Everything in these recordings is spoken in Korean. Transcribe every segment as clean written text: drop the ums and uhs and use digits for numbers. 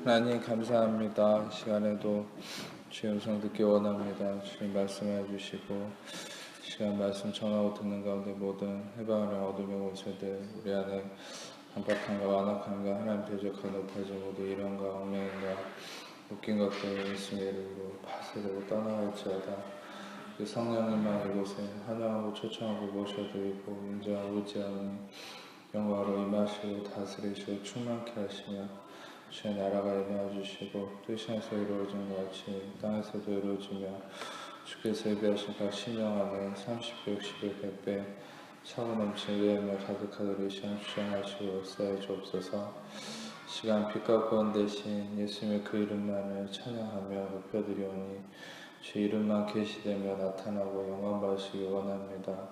하나님 감사합니다. 이 시간에도 주의 음성 듣기 원합니다. 주님 말씀해 주시고 시간 말씀 전하고 듣는 가운데 모든 해방을 얻으며 오셔들 우리 안에 한박함과 완악함과 하나님 대적과 높아진 모두 이런과 엉명인가 웃긴 것들 예수의 이름으로 파쇄되고 떠나갈지어다. 그 성령님만 이곳에 환영하고 초청하고 모셔드리고 인정하고 의지하는 영광으로 임하시고 다스리시고 충만케 하시며 주의 나라가 임하여 주시고 뜻에서 이루어진 것 같이 땅에서도 이루어지며 주께서 예비하신 각 신령 안에 30배, 60배, 100배 차고 넘치는 의하며 가득하도록 시간 주장하시고 역사해 주옵소서. 시간 빛과 구원 대신 예수님의 그 이름만을 찬양하며 높여드리오니 주 이름만 계시되며 나타나고 영광 받으시기 원합니다.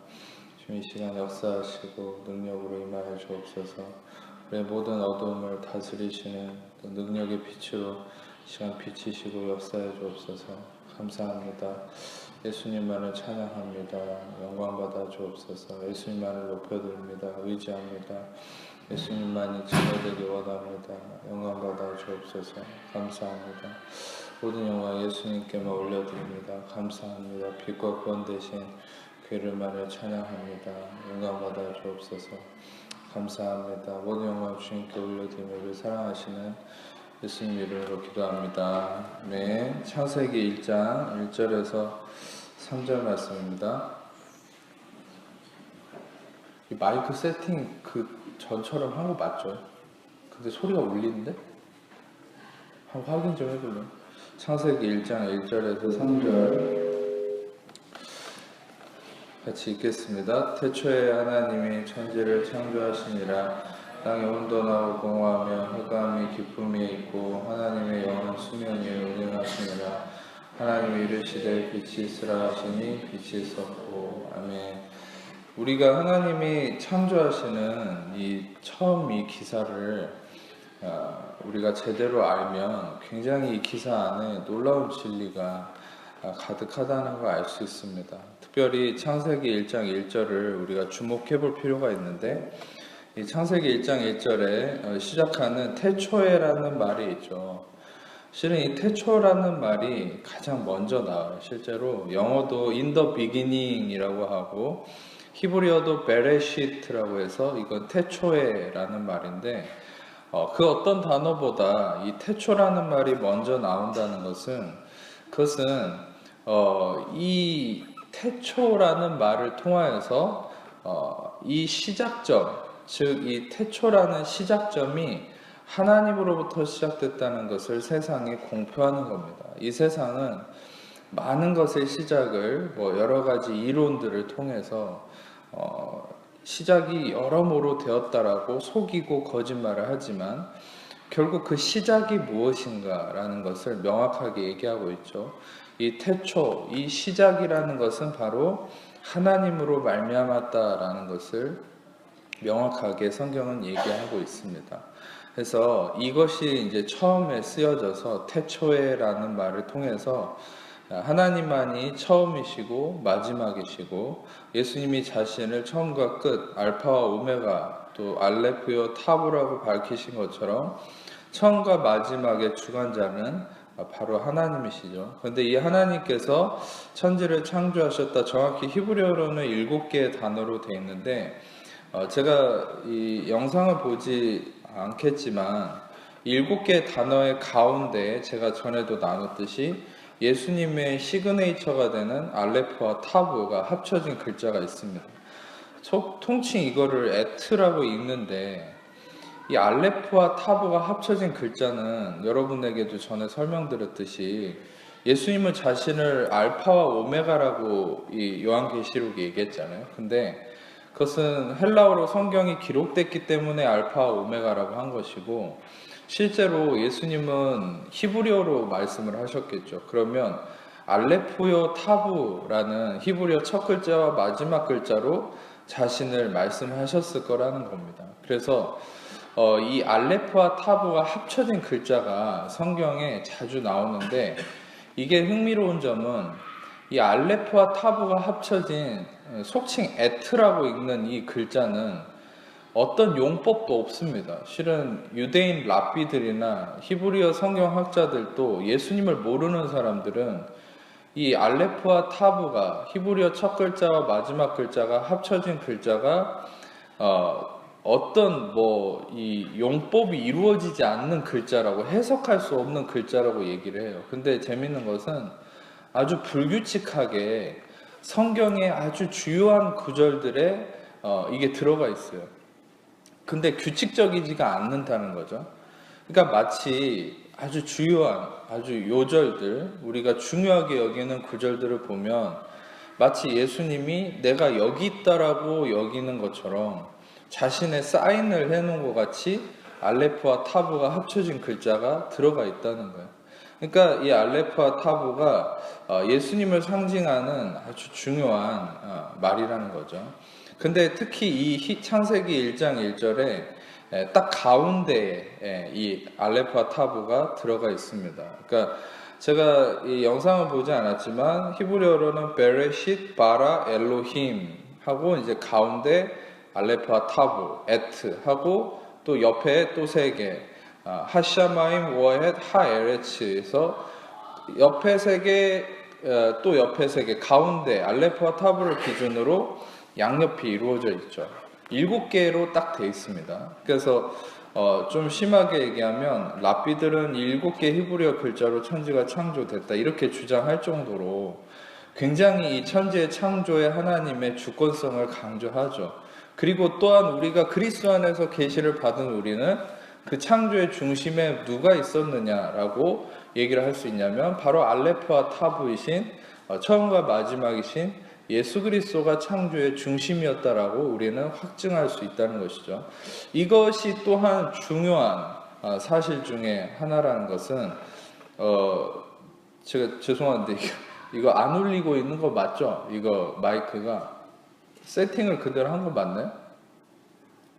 주님 이 시간 역사하시고 능력으로 임하여 주옵소서. 우리의 모든 어두움을 다스리시는 능력의 빛으로 시간 비치시고 역사해 주옵소서. 감사합니다. 예수님만을 찬양합니다. 영광 받아 주옵소서. 예수님만을 높여드립니다. 의지합니다. 예수님만이 증거되기 원합니다. 영광 받아 주옵소서. 감사합니다. 모든 영광 예수님께만 올려드립니다. 감사합니다. 빛과 구원 대신 그 이름만을 찬양합니다. 영광 받아 주옵소서. 감사합니다. 모든 영광 주님께 올려드리며 우리 사랑하시는 예수님 이름으로 기도합니다. 네, 창세기 1장 1절에서 3절 말씀입니다. 이 마이크 세팅 그 전처럼 한 거 맞죠? 근데 소리가 울리는데? 한번 확인 좀 해볼래요? 창세기 1장 1절에서 3절 같이 읽겠습니다. 태초에 하나님이 천지를 창조하시니라. 땅에 온도나고 공허하며 흑암이 깊음이 있고 하나님의 영은 수면 위에 운행하시니라. 하나님이 이르시되 빛이 있으라 하시니 빛이 있었고. 아멘. 우리가 하나님이 창조하시는 처음 이 기사를 우리가 제대로 알면 굉장히 이 기사 안에 놀라운 진리가 가득하다는 걸 알 수 있습니다. 특별히 창세기 1장 1절을 우리가 주목해 볼 필요가 있는데 이 창세기 1장 1절에 시작하는 태초에라는 말이 있죠. 실은 이 태초라는 말이 가장 먼저 나와요. 실제로 영어도 in the beginning이라고 하고 히브리어도 베레시트라고 해서 이건 태초에라는 말인데 그 어떤 단어보다 이 태초라는 말이 먼저 나온다는 것은 그것은 이 태초라는 말을 통하여서 이 시작점, 즉 이 태초라는 시작점이 하나님으로부터 시작됐다는 것을 세상에 공표하는 겁니다. 이 세상은 많은 것의 시작을 여러 가지 이론들을 통해서 시작이 여러모로 되었다라고 속이고 거짓말을 하지만 결국 그 시작이 무엇인가라는 것을 명확하게 얘기하고 있죠. 이 태초, 이 시작이라는 것은 바로 하나님으로 말미암았다라는 것을 명확하게 성경은 얘기하고 있습니다. 그래서 이것이 이제 처음에 쓰여져서 태초에라는 말을 통해서 하나님만이 처음이시고 마지막이시고 예수님이 자신을 처음과 끝, 알파와 오메가, 또 알레프요 타부라고 밝히신 것처럼 처음과 마지막의 주관자는 바로 하나님이시죠. 그런데 이 하나님께서 천지를 창조하셨다. 정확히 히브리어로는 7개의 단어로 되어 있는데 제가 이 영상을 보지 않겠지만 7개의 단어의 가운데 제가 전에도 나눴듯이 예수님의 시그네이처가 되는 알레프와 타브가 합쳐진 글자가 있습니다. 통칭 이거를 에트라고 읽는데 이 알레프와 타브가 합쳐진 글자는 여러분에게도 전에 설명드렸듯이 예수님은 자신을 알파와 오메가라고 이 요한계시록에 얘기했잖아요. 근데 그것은 헬라어로 성경이 기록됐기 때문에 알파와 오메가라고 한 것이고 실제로 예수님은 히브리어로 말씀을 하셨겠죠. 그러면 알레프요 타부라는 히브리어 첫 글자와 마지막 글자로 자신을 말씀하셨을 거라는 겁니다. 그래서 이 알레프와 타부가 합쳐진 글자가 성경에 자주 나오는데 이게 흥미로운 점은 이 알레프와 타부가 합쳐진 속칭 에트라고 읽는 이 글자는 어떤 용법도 없습니다. 실은 유대인 랍비들이나 히브리어 성경학자들도 예수님을 모르는 사람들은 이 알레프와 타브가 히브리어 첫 글자와 마지막 글자가 합쳐진 글자가 어떤 이 용법이 이루어지지 않는 글자라고 해석할 수 없는 글자라고 얘기를 해요. 근데 재밌는 것은 아주 불규칙하게 성경의 아주 주요한 구절들에 이게 들어가 있어요. 근데 규칙적이지가 않는다는 거죠. 그러니까 마치 아주 주요한 아주 요절들, 우리가 중요하게 여기는 구절들을 보면 마치 예수님이 내가 여기 있다라고 여기는 것처럼 자신의 사인을 해놓은 것 같이 알레프와 타브가 합쳐진 글자가 들어가 있다는 거예요. 그러니까 이 알레프와 타브가 예수님을 상징하는 아주 중요한 말이라는 거죠. 근데 특히 이 창세기 1장 1절에 딱 가운데에 이 알레프와 타브가 들어가 있습니다. 그러니까 제가 이 영상을 보지 않았지만 히브리어로는 베레쉿 바라 엘로힘 하고 이제 가운데 알레프와 타브 에트 하고 또 옆에 또 세 개 하샤마임 워헷 하에레츠에서 옆에 세 개 또 옆에 세 개 가운데 알레프와 타브를 기준으로 양옆이 이루어져 있죠. 7개로 딱 돼 있습니다. 그래서 좀 심하게 얘기하면 랍비들은 7개 히브리어 글자로 천지가 창조됐다 이렇게 주장할 정도로 굉장히 이 천지의 창조에 하나님의 주권성을 강조하죠. 그리고 또한 우리가 그리스도 안에서 계시를 받은 우리는 그 창조의 중심에 누가 있었느냐라고 얘기를 할 수 있냐면 바로 알레프와 타브이신 처음과 마지막이신 예수 그리스도가 창조의 중심이었다라고 우리는 확증할 수 있다는 것이죠. 이것이 또한 중요한 사실 중에 하나라는 것은 제가 죄송한데 이거 안 울리고 있는 거 맞죠? 이거 마이크가 세팅을 그대로 한 거 맞나요?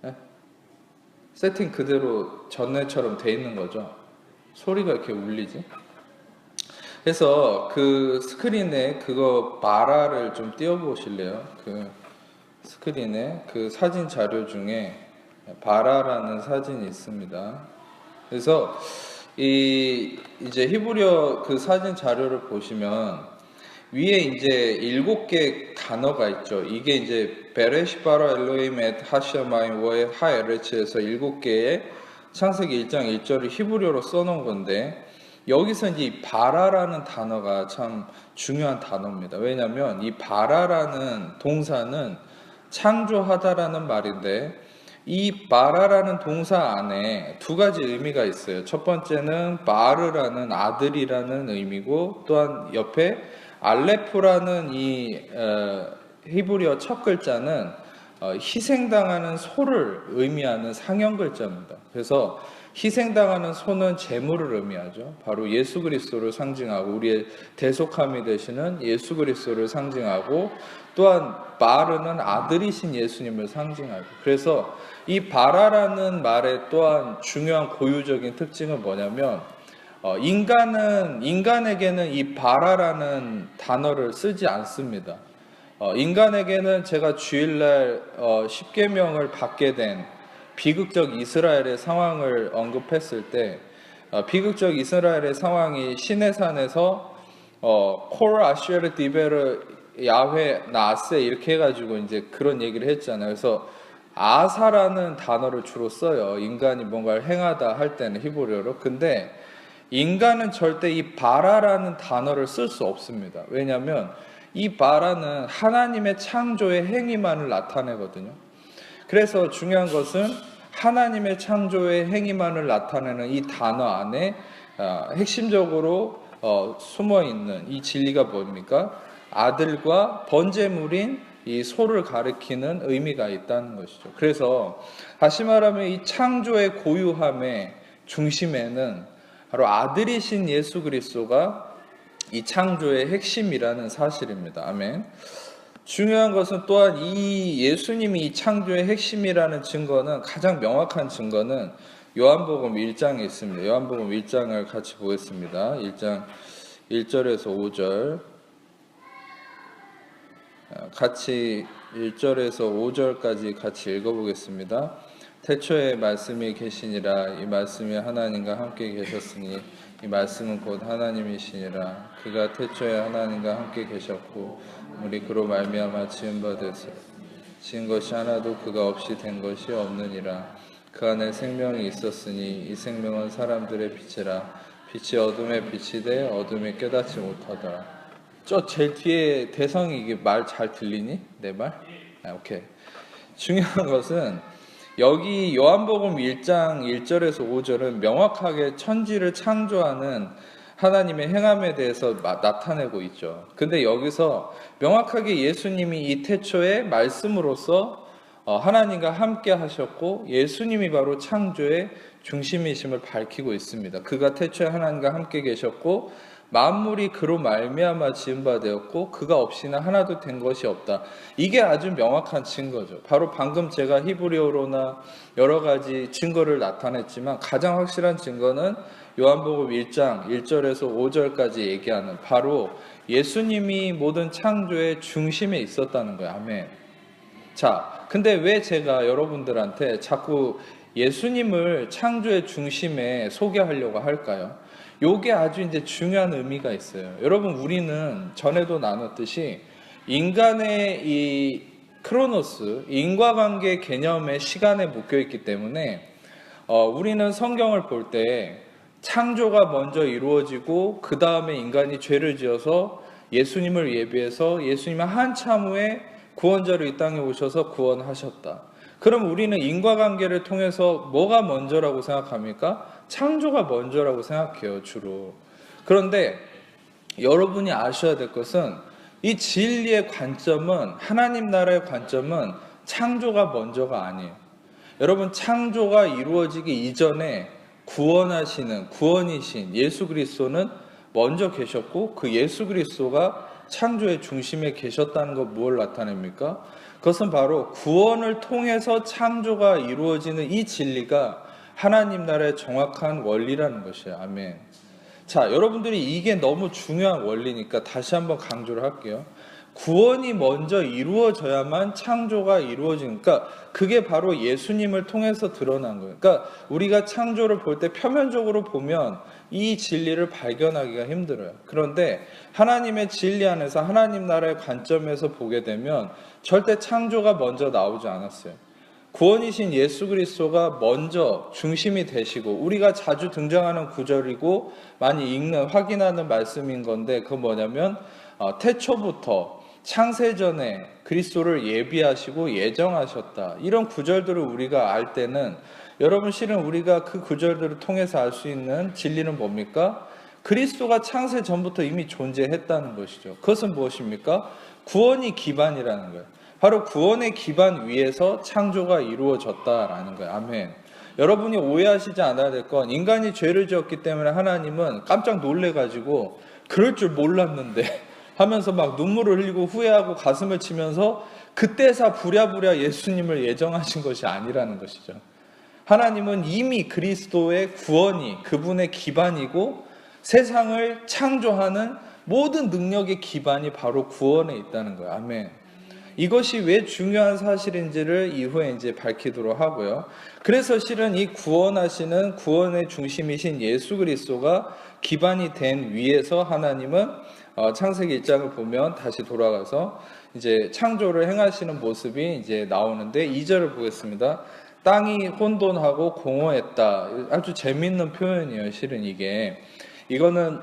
네? 세팅 그대로 전에처럼 돼 있는 거죠? 소리가 이렇게 울리지? 그래서 그 스크린에 그거 바라를 좀 띄워보실래요? 그 스크린에 그 사진 자료 중에 바라라는 사진이 있습니다. 그래서 이제 히브리어 그 사진 자료를 보시면 위에 이제 7개 단어가 있죠. 이게 이제 베레시 바라 엘로힘 엣 하샤마임 워에 하에레츠에서 7개의 창세기 1장 1절을 히브리어로 써놓은 건데 여기서 이제 이 바라라는 단어가 참 중요한 단어입니다. 왜냐하면 이 바라라는 동사는 창조하다라는 말인데 이 바라라는 동사 안에 두 가지 의미가 있어요. 첫 번째는 바르라는 아들이라는 의미고 또한 옆에 알레프라는 이 히브리어 첫 글자는 희생당하는 소를 의미하는 상형 글자입니다. 그래서 희생당하는 소는 재물을 의미하죠. 바로 예수 그리스도를 상징하고 우리의 대속함이 되시는 예수 그리스도를 상징하고 또한 바르는 아들이신 예수님을 상징하고 그래서 이 바라라는 말의 또한 중요한 고유적인 특징은 뭐냐면 인간에게는 이 바라라는 단어를 쓰지 않습니다. 인간에게는 제가 주일날 십계명을 받게 된 비극적 이스라엘의 상황을 언급했을 때 비극적 이스라엘의 상황이 시내산에서 콜 아슈에르 디베르 야훼 나세 이렇게 해가지고 이제 그런 얘기를 했잖아요. 그래서 아사라는 단어를 주로 써요. 인간이 뭔가를 행하다 할 때는 히브리어로. 근데 인간은 절대 이 바라라는 단어를 쓸 수 없습니다. 왜냐하면 이 바라는 하나님의 창조의 행위만을 나타내거든요. 그래서 중요한 것은 하나님의 창조의 행위만을 나타내는 이 단어 안에 핵심적으로 숨어있는 이 진리가 뭡니까? 아들과 번제물인 이 소를 가리키는 의미가 있다는 것이죠. 그래서 다시 말하면 이 창조의 고유함의 중심에는 바로 아들이신 예수 그리스도가 이 창조의 핵심이라는 사실입니다. 아멘. 중요한 것은 또한 이 예수님이 이 창조의 핵심이라는 증거는 가장 명확한 증거는 요한복음 1장에 있습니다. 요한복음 1장을 같이 보겠습니다. 1장 1절에서 5절 같이 1절에서 5절까지 같이 읽어보겠습니다. 태초에 말씀이 계시니라. 이 말씀이 하나님과 함께 계셨으니 이 말씀은 곧 하나님이시니라. 그가 태초에 하나님과 함께 계셨고 우리 그로 말미암아 지은 바 되서 지은 것이 하나도 그가 없이 된 것이 없느니라. 그 안에 생명이 있었으니 이 생명은 사람들의 빛이라. 빛이 어둠에 빛이 돼 어둠이 깨닫지 못하더라. 저 제일 뒤에 대성이 이게 말 잘 들리니? 내 말? 오케이. 중요한 것은 여기 요한복음 1장 1절에서 5절은 명확하게 천지를 창조하는 하나님의 행함에 대해서 나타내고 있죠. 근데 여기서 명확하게 예수님이 이 태초에 말씀으로서 하나님과 함께 하셨고 예수님이 바로 창조의 중심이심을 밝히고 있습니다. 그가 태초에 하나님과 함께 계셨고 만물이 그로 말미암아 지은 바 되었고 그가 없이는 하나도 된 것이 없다. 이게 아주 명확한 증거죠. 바로 방금 제가 히브리어로나 여러 가지 증거를 나타냈지만 가장 확실한 증거는 요한복음 1장 1절에서 5절까지 얘기하는 바로 예수님이 모든 창조의 중심에 있었다는 거예요. 아멘. 자, 근데 왜 제가 여러분들한테 자꾸 예수님을 창조의 중심에 소개하려고 할까요? 요게 아주 이제 중요한 의미가 있어요. 여러분, 우리는 전에도 나눴듯이 인간의 이 크로노스, 인과관계 개념의 시간에 묶여있기 때문에 우리는 성경을 볼 때 창조가 먼저 이루어지고 그 다음에 인간이 죄를 지어서 예수님을 예비해서 예수님이 한참 후에 구원자로 이 땅에 오셔서 구원하셨다. 그럼 우리는 인과관계를 통해서 뭐가 먼저라고 생각합니까? 창조가 먼저라고 생각해요, 주로. 그런데 여러분이 아셔야 될 것은 이 진리의 관점은, 하나님 나라의 관점은 창조가 먼저가 아니에요. 여러분, 창조가 이루어지기 이전에 구원하시는 구원이신 예수 그리스도는 먼저 계셨고 그 예수 그리스도가 창조의 중심에 계셨다는 것 뭘 나타냅니까? 그것은 바로 구원을 통해서 창조가 이루어지는 이 진리가 하나님 나라의 정확한 원리라는 것이에요. 아멘. 자, 여러분들이 이게 너무 중요한 원리니까 다시 한번 강조를 할게요. 구원이 먼저 이루어져야만 창조가 이루어지니까 그게 바로 예수님을 통해서 드러난 거예요. 그러니까 우리가 창조를 볼 때 표면적으로 보면 이 진리를 발견하기가 힘들어요. 그런데 하나님의 진리 안에서 하나님 나라의 관점에서 보게 되면 절대 창조가 먼저 나오지 않았어요. 구원이신 예수 그리스도가 먼저 중심이 되시고 우리가 자주 등장하는 구절이고 많이 읽는 확인하는 말씀인 건데 그건 뭐냐면 태초부터 창세전에 그리스도를 예비하시고 예정하셨다. 이런 구절들을 우리가 알 때는 여러분 실은 우리가 그 구절들을 통해서 알 수 있는 진리는 뭡니까? 그리스도가 창세 전부터 이미 존재했다는 것이죠. 그것은 무엇입니까? 구원이 기반이라는 거예요. 바로 구원의 기반 위에서 창조가 이루어졌다라는 거예요. 아멘. 여러분이 오해하시지 않아야 될 건 인간이 죄를 지었기 때문에 하나님은 깜짝 놀래가지고 그럴 줄 몰랐는데 하면서 막 눈물을 흘리고 후회하고 가슴을 치면서 그때서 부랴부랴 예수님을 예정하신 것이 아니라는 것이죠. 하나님은 이미 그리스도의 구원이 그분의 기반이고 세상을 창조하는 모든 능력의 기반이 바로 구원에 있다는 거예요. 아멘. 이것이 왜 중요한 사실인지를 이후에 이제 밝히도록 하고요. 그래서 실은 이 구원하시는 구원의 중심이신 예수 그리스도가 기반이 된 위에서 하나님은 창세기 1장을 보면 다시 돌아가서 이제 창조를 행하시는 모습이 이제 나오는데 2절을 보겠습니다. 땅이 혼돈하고 공허했다. 아주 재밌는 표현이에요. 실은 이거는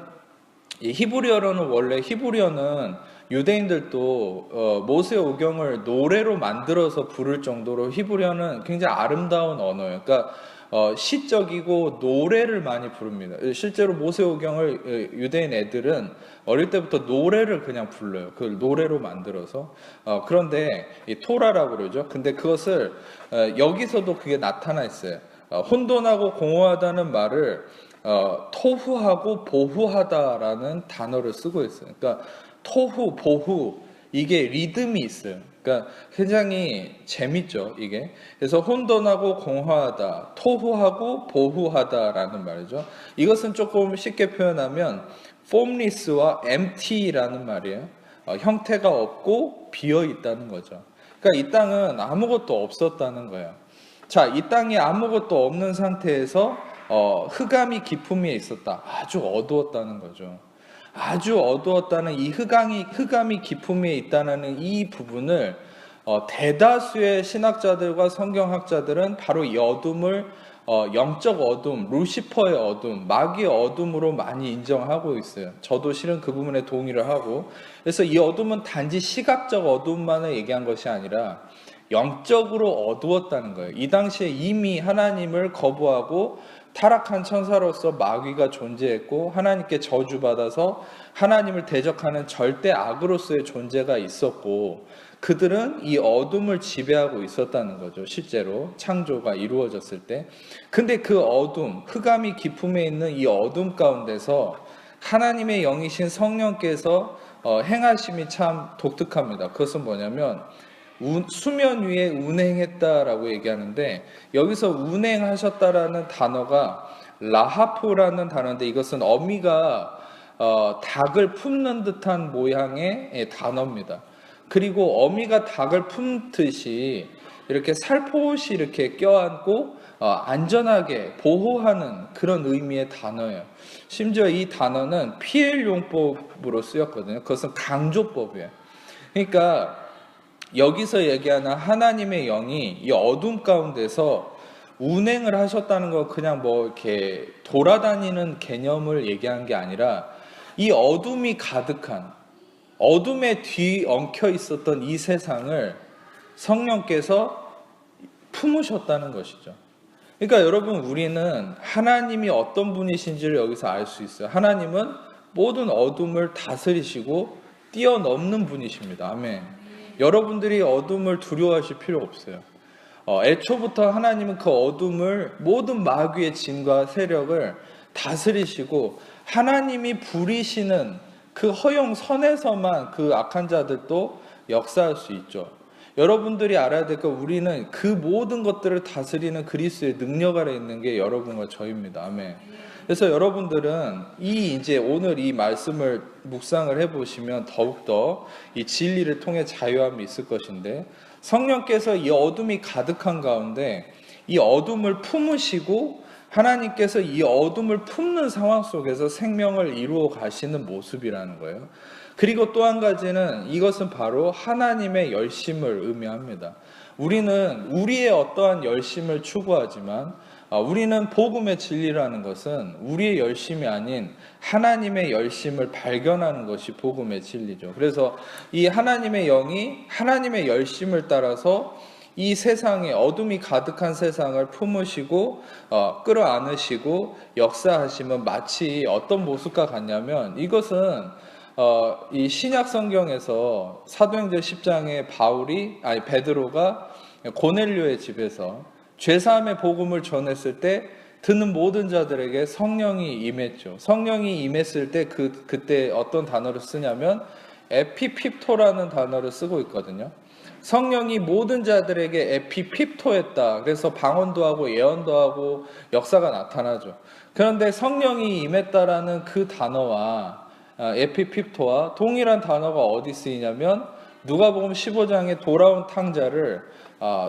히브리어로는 원래 히브리어는 유대인들도 모세오경을 노래로 만들어서 부를 정도로 히브리어는 굉장히 아름다운 언어예요. 그러니까 시적이고 노래를 많이 부릅니다. 실제로 모세오경을 유대인 애들은 어릴 때부터 노래를 그냥 불러요. 그걸 노래로 만들어서. 그런데 이 토라라고 그러죠. 근데 그것을 여기서도 그게 나타나 있어요. 혼돈하고 공허하다는 말을 토후하고 보후하다라는 단어를 쓰고 있어요. 그러니까 토후, 보후 이게 리듬이 있어요. 그러니까 굉장히 재밌죠, 이게. 그래서 혼돈하고 공허하다, 토후하고 보후하다라는 말이죠. 이것은 조금 쉽게 표현하면 formless와 empty라는 말이에요. 형태가 없고 비어 있다는 거죠. 그러니까 이 땅은 아무것도 없었다는 거예요. 자, 이 땅에 아무것도 없는 상태에서 흑암이 기품 위에 있었다. 아주 어두웠다는 거죠. 아주 어두웠다는 이 흑암이 기품 위에 있다는 이 부분을 대다수의 신학자들과 성경학자들은 바로 이 어둠을 영적 어둠, 루시퍼의 어둠, 마귀의 어둠으로 많이 인정하고 있어요. 저도 실은 그 부분에 동의를 하고, 그래서 이 어둠은 단지 시각적 어둠만을 얘기한 것이 아니라 영적으로 어두웠다는 거예요. 이 당시에 이미 하나님을 거부하고 타락한 천사로서 마귀가 존재했고, 하나님께 저주받아서 하나님을 대적하는 절대 악으로서의 존재가 있었고, 그들은 이 어둠을 지배하고 있었다는 거죠. 실제로 창조가 이루어졌을 때. 근데 그 어둠, 흑암이 기품에 있는 이 어둠 가운데서 하나님의 영이신 성령께서 행하심이 참 독특합니다. 그것은 뭐냐면 수면 위에 운행했다라고 얘기하는데, 여기서 운행하셨다라는 단어가 라하프라는 단어인데, 이것은 어미가 닭을 품는 듯한 모양의 단어입니다. 그리고 어미가 닭을 품듯이 이렇게 살포시 이렇게 껴안고 안전하게 보호하는 그런 의미의 단어예요. 심지어 이 단어는 피엘용법으로 쓰였거든요. 그것은 강조법이에요. 그러니까 여기서 얘기하는 하나님의 영이 이 어둠 가운데서 운행을 하셨다는 거, 그냥 뭐 이렇게 돌아다니는 개념을 얘기한 게 아니라 이 어둠이 가득한, 어둠에 뒤엉켜 있었던 이 세상을 성령께서 품으셨다는 것이죠. 그러니까 여러분, 우리는 하나님이 어떤 분이신지를 여기서 알 수 있어요. 하나님은 모든 어둠을 다스리시고 뛰어넘는 분이십니다. 아멘. 여러분들이 어둠을 두려워하실 필요 없어요. 애초부터 하나님은 그 어둠을, 모든 마귀의 진과 세력을 다스리시고, 하나님이 부리시는 그 허용선에서만 그 악한 자들도 역사할 수 있죠. 여러분들이 알아야 될 건, 우리는 그 모든 것들을 다스리는 그리스도의 능력 아래 있는 게 여러분과 저입니다. 아멘. 그래서 여러분들은 이제 오늘 이 말씀을 묵상을 해보시면 더욱더 이 진리를 통해 자유함이 있을 것인데, 성령께서 이 어둠이 가득한 가운데 이 어둠을 품으시고, 하나님께서 이 어둠을 품는 상황 속에서 생명을 이루어 가시는 모습이라는 거예요. 그리고 또 한 가지는, 이것은 바로 하나님의 열심을 의미합니다. 우리는 우리의 어떠한 열심을 추구하지만, 우리는 복음의 진리라는 것은 우리의 열심이 아닌 하나님의 열심을 발견하는 것이 복음의 진리죠. 그래서 이 하나님의 영이 하나님의 열심을 따라서 이 세상에, 어둠이 가득한 세상을 품으시고 끌어안으시고 역사하시면 마치 어떤 모습과 같냐면, 이것은 이 신약 성경에서 사도행전 10장에 베드로가 고넬료의 집에서 죄사함의 복음을 전했을 때 듣는 모든 자들에게 성령이 임했죠. 성령이 임했을 때 그때 어떤 단어를 쓰냐면 에피핍토라는 단어를 쓰고 있거든요. 성령이 모든 자들에게 에피핍토했다. 그래서 방언도 하고 예언도 하고 역사가 나타나죠. 그런데 성령이 임했다라는 그 단어와 에피핍토와 동일한 단어가 어디 쓰이냐면, 누가복음 15장에 돌아온 탕자를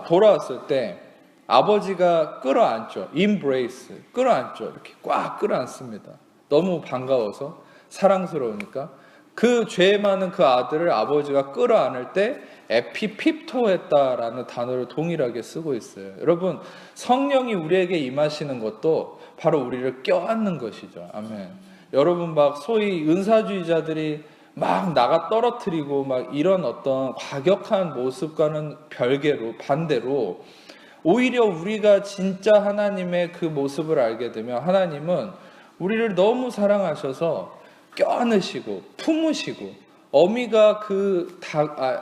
돌아왔을 때 아버지가 끌어안죠. embrace, 끌어안죠. 이렇게 꽉 끌어안습니다. 너무 반가워서, 사랑스러우니까. 그 죄 많은 그 아들을 아버지가 끌어안을 때 에피핍토했다라는 단어를 동일하게 쓰고 있어요. 여러분, 성령이 우리에게 임하시는 것도 바로 우리를 껴안는 것이죠. 아멘. 여러분, 막 소위 은사주의자들이 막 나가 떨어뜨리고 막 이런 어떤 과격한 모습과는 반대로 오히려 우리가 진짜 하나님의 그 모습을 알게 되면, 하나님은 우리를 너무 사랑하셔서 껴안으시고 품으시고, 어미가 그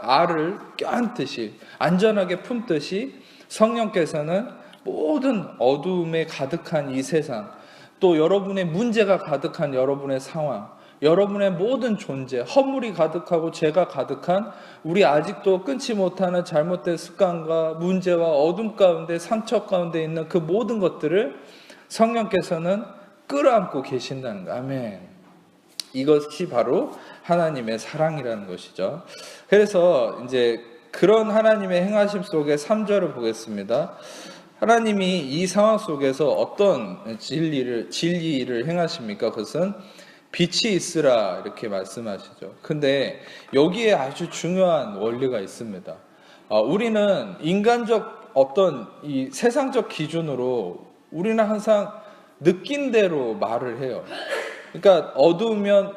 알을 껴안듯이 안전하게 품듯이, 성령께서는 모든 어두움에 가득한 이 세상, 또 여러분의 문제가 가득한 여러분의 상황, 여러분의 모든 존재, 허물이 가득하고 죄가 가득한, 우리 아직도 끊지 못하는 잘못된 습관과 문제와 어둠 가운데, 상처 가운데 있는 그 모든 것들을 성령께서는 끌어안고 계신다는 거. 아멘. 이것이 바로 하나님의 사랑이라는 것이죠. 그래서 이제 그런 하나님의 행하심 속에 3절을 보겠습니다. 하나님이 이 상황 속에서 어떤 진리를 행하십니까? 그것은 빛이 있으라 이렇게 말씀하시죠. 근데 여기에 아주 중요한 원리가 있습니다. 우리는 인간적 어떤 이 세상적 기준으로 우리는 항상 느낀 대로 말을 해요. 그러니까 어두우면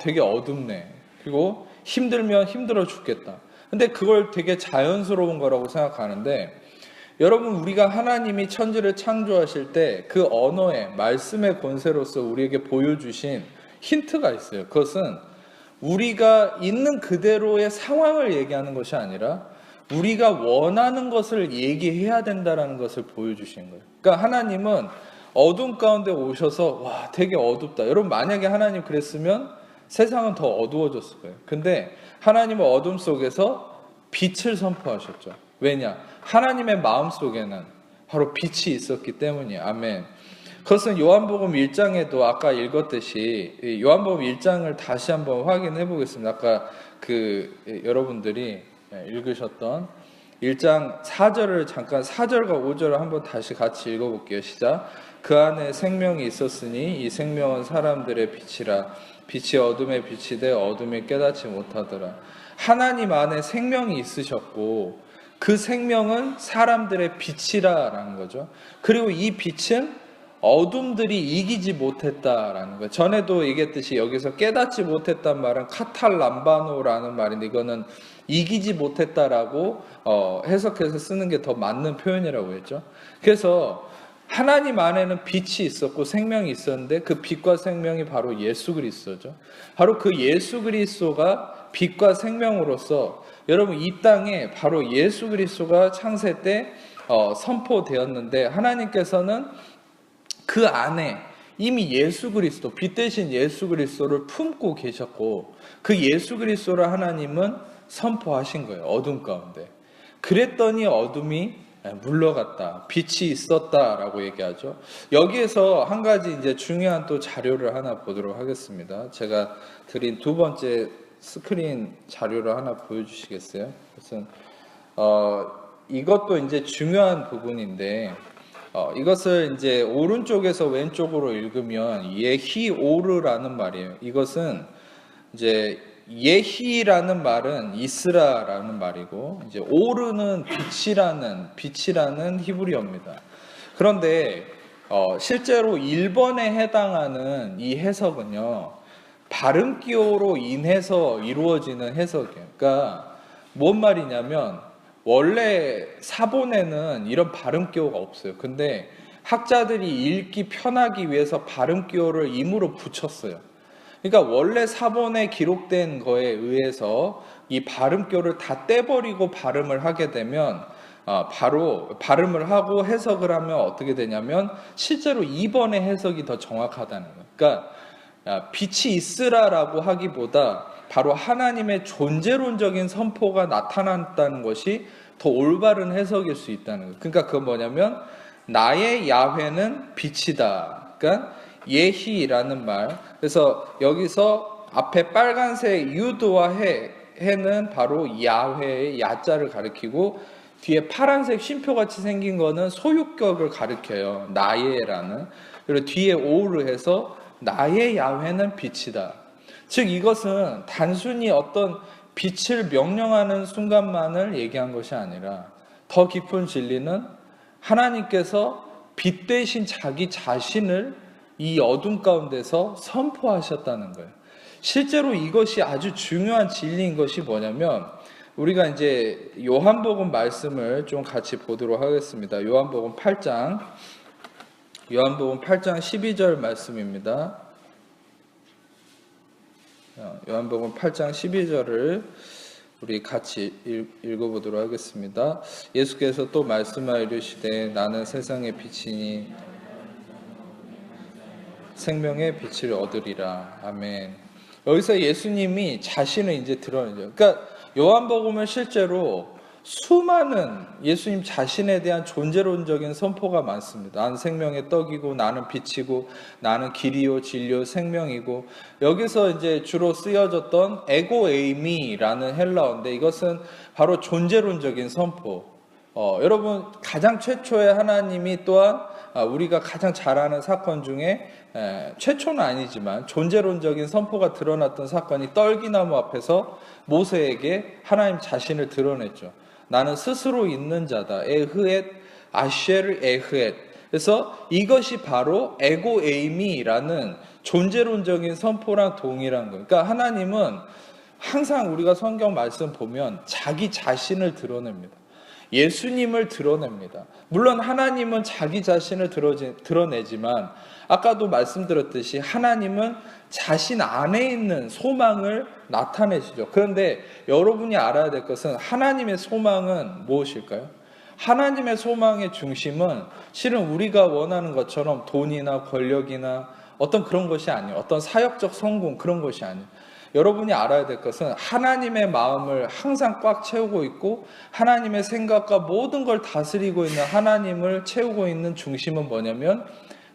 되게 어둡네. 그리고 힘들면 힘들어 죽겠다. 근데 그걸 되게 자연스러운 거라고 생각하는데, 여러분, 우리가 하나님이 천지를 창조하실 때 그 언어의 말씀의 권세로서 우리에게 보여주신 힌트가 있어요. 그것은 우리가 있는 그대로의 상황을 얘기하는 것이 아니라 우리가 원하는 것을 얘기해야 된다는 것을 보여주신 거예요. 그러니까 하나님은 어둠 가운데 오셔서 와 되게 어둡다. 여러분, 만약에 하나님 그랬으면 세상은 더 어두워졌을 거예요. 근데 하나님은 어둠 속에서 빛을 선포하셨죠. 왜냐? 하나님의 마음 속에는 바로 빛이 있었기 때문이에요. 아멘. 그것은 요한복음 1장에도 아까 읽었듯이 요한복음 1장을 다시 한번 확인해 보겠습니다. 아까 여러분들이 읽으셨던 1장 4절을 잠깐 4절과 5절을 한번 다시 같이 읽어볼게요. 시작. 그 안에 생명이 있었으니 이 생명은 사람들의 빛이라. 빛이 어둠에 빛이 돼 어둠이 깨닫지 못하더라. 하나님 안에 생명이 있으셨고 그 생명은 사람들의 빛이라라는 거죠. 그리고 이 빛은 어둠들이 이기지 못했다라는 거예요. 전에도 얘기했듯이 여기서 깨닫지 못했단 말은 카탈람바노라는 말인데, 이거는 이기지 못했다라고 해석해서 쓰는 게 더 맞는 표현이라고 했죠. 그래서 하나님 안에는 빛이 있었고 생명이 있었는데 그 빛과 생명이 바로 예수 그리스도죠. 바로 그 예수 그리스도가 빛과 생명으로서 여러분 이 땅에 바로 예수 그리스도가 창세 때 선포되었는데, 하나님께서는 그 안에 이미 예수 그리스도, 빛 대신 예수 그리스도를 품고 계셨고 그 예수 그리스도를 하나님은 선포하신 거예요. 어둠 가운데. 그랬더니 어둠이 물러갔다. 빛이 있었다라고 얘기하죠. 여기에서 한 가지 이제 중요한 또 자료를 하나 보도록 하겠습니다. 제가 드린 두 번째 스크린 자료를 하나 보여주시겠어요? 그것은 이것도 이제 중요한 부분인데, 이것을 이제 오른쪽에서 왼쪽으로 읽으면 예히오르라는 말이에요. 이것은 이제 예히라는 말은 이스라라는 말이고, 이제 오르는 빛이라는 히브리어입니다. 그런데 실제로 1번에 해당하는 이 해석은요, 발음 기호로 인해서 이루어지는 해석이에요. 그러니까 뭔 말이냐면 원래 사본에는 이런 발음 기호가 없어요. 근데 학자들이 읽기 편하기 위해서 발음 기호를 임으로 붙였어요. 그러니까 원래 사본에 기록된 거에 의해서 이 발음 기호를 다 떼버리고 발음을 하게 되면 바로 발음을 하고 해석을 하면 어떻게 되냐면 실제로 2번의 해석이 더 정확하다는 거예요. 그러니까 빛이 있으라라고 하기보다 바로 하나님의 존재론적인 선포가 나타났다는 것이 더 올바른 해석일 수 있다는 거예요. 그러니까 그건 뭐냐면 나의 야훼는 빛이다. 그러니까 예히라는 말. 그래서 여기서 앞에 빨간색 유드와 해는 바로 야훼의 야자를 가리키고 뒤에 파란색 쉼표같이 생긴 거는 소유격을 가리켜요. 나의라는. 그리고 뒤에 오를 해서 나의 야훼는 빛이다. 즉 이것은 단순히 어떤 빛을 명령하는 순간만을 얘기한 것이 아니라 더 깊은 진리는 하나님께서 빛 대신 자기 자신을 이 어둠 가운데서 선포하셨다는 거예요. 실제로 이것이 아주 중요한 진리인 것이 뭐냐면, 우리가 이제 요한복음 말씀을 좀 같이 보도록 하겠습니다. 요한복음 8장 12절 말씀입니다. 요한복음 8장 12절을 우리 같이 읽어보도록 하겠습니다. 예수께서 또 말씀하여 이르시되 나는 세상의 빛이니 생명의 빛을 얻으리라. 아멘. 여기서 예수님이 자신을 이제 드러내죠. 그러니까 요한복음을 실제로 수많은 예수님 자신에 대한 존재론적인 선포가 많습니다. 나는 생명의 떡이고, 나는 빛이고, 나는 길이요 진리요 생명이고, 여기서 이제 주로 쓰여졌던 에고에이미라는 헬라어인데, 이것은 바로 존재론적인 선포. 여러분, 가장 최초의 하나님이 또한 우리가 가장 잘 아는 사건 중에 최초는 아니지만 존재론적인 선포가 드러났던 사건이 떨기나무 앞에서 모세에게 하나님 자신을 드러냈죠. 나는 스스로 있는 자다. 에흐엣 아쉐르 에흐엣. 그래서 이것이 바로 에고에이미라는 존재론적인 선포랑 동일한 거예요. 그러니까 하나님은 항상 우리가 성경 말씀 보면 자기 자신을 드러냅니다. 예수님을 드러냅니다. 물론 하나님은 자기 자신을 드러내지만 아까도 말씀드렸듯이 하나님은 자신 안에 있는 소망을 나타내시죠. 그런데 여러분이 알아야 될 것은 하나님의 소망은 무엇일까요? 하나님의 소망의 중심은 실은 우리가 원하는 것처럼 돈이나 권력이나 어떤 그런 것이 아니에요. 어떤 사역적 성공 그런 것이 아니에요. 여러분이 알아야 될 것은 하나님의 마음을 항상 꽉 채우고 있고 하나님의 생각과 모든 걸 다스리고 있는 하나님을 채우고 있는 중심은 뭐냐면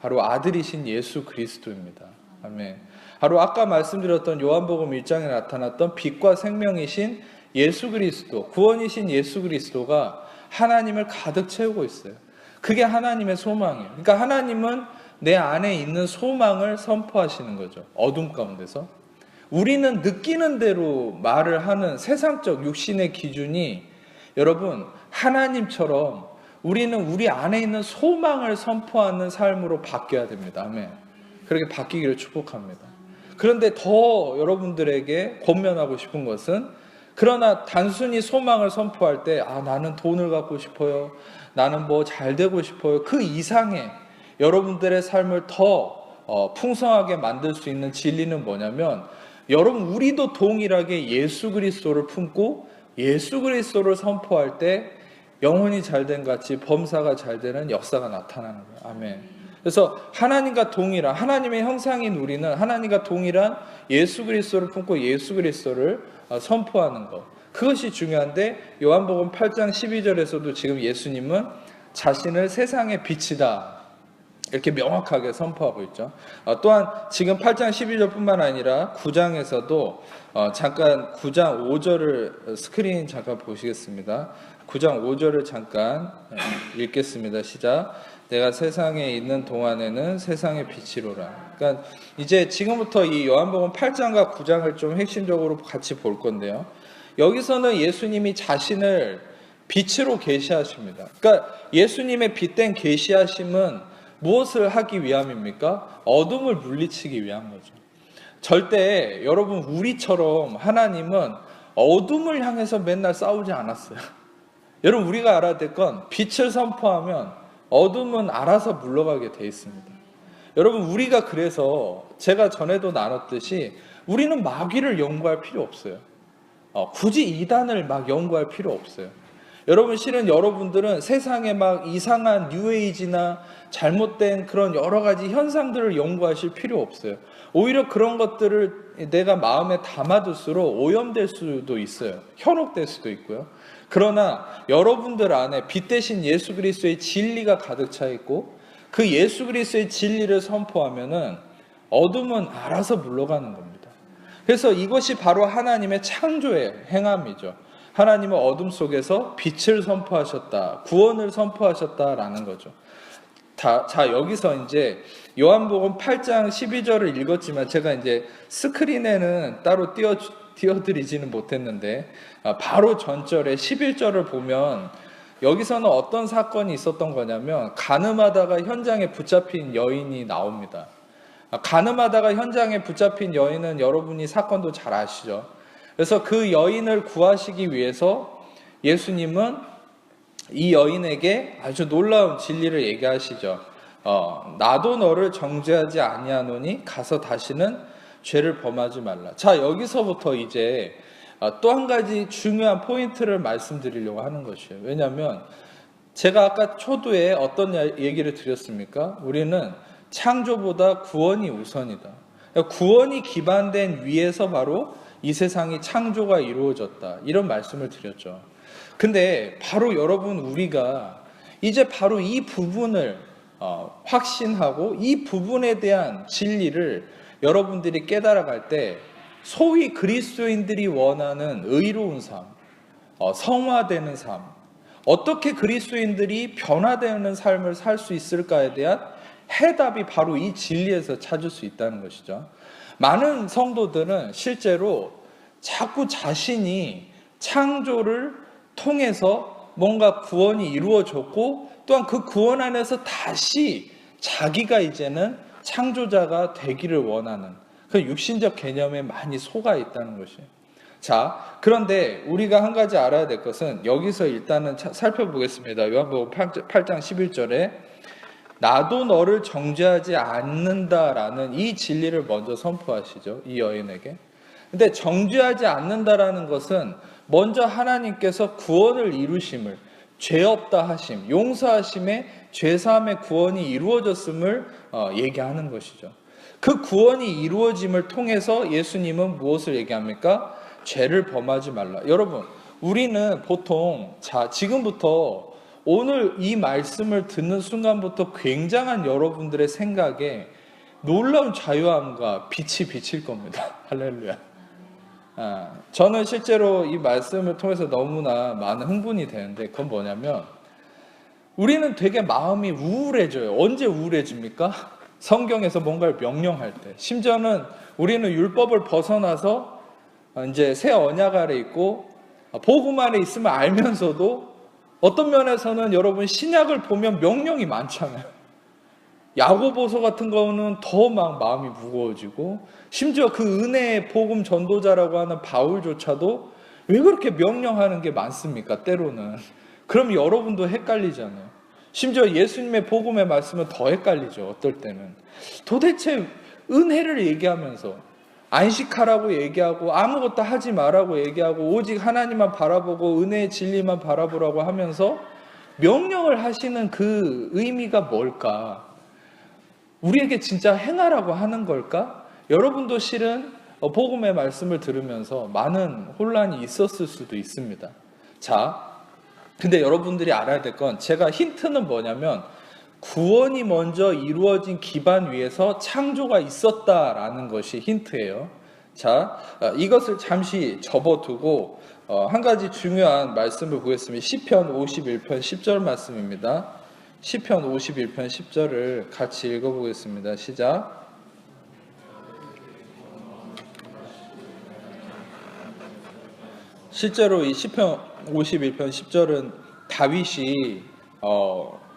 바로 아들이신 예수 그리스도입니다. 아멘. 바로 아까 말씀드렸던 요한복음 1장에 나타났던 빛과 생명이신 예수 그리스도, 구원이신 예수 그리스도가 하나님을 가득 채우고 있어요. 그게 하나님의 소망이에요. 그러니까 하나님은 내 안에 있는 소망을 선포하시는 거죠. 어둠 가운데서. 우리는 느끼는 대로 말을 하는 세상적 육신의 기준이 여러분 하나님처럼 우리는 우리 안에 있는 소망을 선포하는 삶으로 바뀌어야 됩니다. 아멘. 그렇게 바뀌기를 축복합니다. 그런데 더 여러분들에게 권면하고 싶은 것은 그러나 단순히 소망을 선포할 때 나는 돈을 갖고 싶어요. 나는 뭐 잘 되고 싶어요. 그 이상의 여러분들의 삶을 더 풍성하게 만들 수 있는 진리는 뭐냐면 여러분 우리도 동일하게 예수 그리스도를 품고 예수 그리스도를 선포할 때 영혼이 잘된 같이 범사가 잘 되는 역사가 나타나는 거예요. 아멘. 그래서 하나님과 동일한 하나님의 형상인 우리는 하나님과 동일한 예수 그리스도를 품고 예수 그리스도를 선포하는 것, 그것이 중요한데 요한복음 8장 12절에서도 지금 예수님은 자신을 세상의 빛이다 이렇게 명확하게 선포하고 있죠. 또한 지금 8장 12절뿐만 아니라 9장에서도 잠깐 9장 5절을 스크린 잠깐 보시겠습니다. 9장 5절을 잠깐 읽겠습니다. 시작. 내가 세상에 있는 동안에는 세상의 빛이로라. 그러니까 이제 지금부터 이 요한복음 8장과 9장을 좀 핵심적으로 같이 볼 건데요. 여기서는 예수님이 자신을 빛으로 계시하십니다. 그러니까 예수님의 빛된 계시하심은 무엇을 하기 위함입니까? 어둠을 물리치기 위한 거죠. 절대 여러분 우리처럼 하나님은 어둠을 향해서 맨날 싸우지 않았어요. 여러분 우리가 알아야 될 건 빛을 선포하면 어둠은 알아서 물러가게 돼 있습니다. 여러분 우리가 그래서 제가 전에도 나눴듯이 우리는 마귀를 연구할 필요 없어요. 굳이 이단을 막 연구할 필요 없어요. 여러분 실은 여러분들은 세상에 막 이상한 뉴에이지나 잘못된 그런 여러 가지 현상들을 연구하실 필요 없어요. 오히려 그런 것들을 내가 마음에 담아둘수록 오염될 수도 있어요. 현혹될 수도 있고요. 그러나 여러분들 안에 빛 대신 예수 그리스도의 진리가 가득 차 있고 그 예수 그리스도의 진리를 선포하면은 어둠은 알아서 물러가는 겁니다. 그래서 이것이 바로 하나님의 창조의 행함이죠. 하나님은 어둠 속에서 빛을 선포하셨다, 구원을 선포하셨다라는 거죠. 자, 여기서 이제 요한복음 8장 12절을 읽었지만 제가 이제 스크린에는 따로 띄워드리지는 못했는데 바로 전절에 11절을 보면 여기서는 어떤 사건이 있었던 거냐면 간음하다가 현장에 붙잡힌 여인이 나옵니다. 간음하다가 현장에 붙잡힌 여인은 여러분이 사건도 잘 아시죠. 그래서 그 여인을 구하시기 위해서 예수님은 이 여인에게 아주 놀라운 진리를 얘기하시죠. 나도 너를 정죄하지 아니하노니 가서 다시는 죄를 범하지 말라. 자, 여기서부터 이제 또 한 가지 중요한 포인트를 말씀드리려고 하는 것이에요. 왜냐하면 제가 아까 초두에 어떤 얘기를 드렸습니까? 우리는 창조보다 구원이 우선이다. 구원이 기반된 위에서 바로 이 세상이 창조가 이루어졌다. 이런 말씀을 드렸죠. 근데 바로 여러분, 우리가 이제 바로 이 부분을 확신하고 이 부분에 대한 진리를 여러분들이 깨달아갈 때 소위 그리스도인들이 원하는 의로운 삶, 성화되는 삶, 어떻게 그리스도인들이 변화되는 삶을 살 수 있을까에 대한 해답이 바로 이 진리에서 찾을 수 있다는 것이죠. 많은 성도들은 실제로 자꾸 자신이 창조를 통해서 뭔가 구원이 이루어졌고 또한 그 구원 안에서 다시 자기가 이제는 창조자가 되기를 원하는 그 육신적 개념에 많이 속아 있다는 것이에요. 자, 그런데 우리가 한 가지 알아야 될 것은 여기서 일단은 살펴보겠습니다. 요한복음 8장 11절에 나도 너를 정죄하지 않는다라는 이 진리를 먼저 선포하시죠. 이 여인에게. 근데 정죄하지 않는다라는 것은 먼저 하나님께서 구원을 이루심을, 죄 없다 하심, 용서하심의 죄사함의 구원이 이루어졌음을 얘기하는 것이죠. 그 구원이 이루어짐을 통해서 예수님은 무엇을 얘기합니까? 죄를 범하지 말라. 여러분, 우리는 보통 지금부터 오늘 이 말씀을 듣는 순간부터 굉장한 여러분들의 생각에 놀라운 자유함과 빛이 비칠 겁니다. 할렐루야. 저는 실제로 이 말씀을 통해서 너무나 많은 흥분이 되는데 그건 뭐냐면 우리는 되게 마음이 우울해져요. 언제 우울해집니까? 성경에서 뭔가를 명령할 때. 심지어는 우리는 율법을 벗어나서 이제 새 언약 아래 있고 복음 안에 있으면 알면서도 어떤 면에서는 여러분 신약을 보면 명령이 많잖아요. 야고보서 같은 거는 더 막 마음이 무거워지고 심지어 그 은혜의 복음 전도자라고 하는 바울조차도 왜 그렇게 명령하는 게 많습니까? 때로는. 그럼 여러분도 헷갈리잖아요. 심지어 예수님의 복음의 말씀은 더 헷갈리죠. 어떨 때는. 도대체 은혜를 얘기하면서 안식하라고 얘기하고 아무것도 하지 말라고 얘기하고 오직 하나님만 바라보고 은혜의 진리만 바라보라고 하면서 명령을 하시는 그 의미가 뭘까? 우리에게 진짜 행하라고 하는 걸까? 여러분도 실은 복음의 말씀을 들으면서 많은 혼란이 있었을 수도 있습니다. 자, 근데 여러분들이 알아야 될 건 제가 힌트는 뭐냐면 구원이 먼저 이루어진 기반 위에서 창조가 있었다라는 것이 힌트예요. 자, 이것을 잠시 접어두고 한 가지 중요한 말씀을 보겠습니다. 시편 51편 10절 말씀입니다. 시편 51편 10절을 같이 읽어보겠습니다. 시작. 실제로 이 시편 51편 10절은 다윗이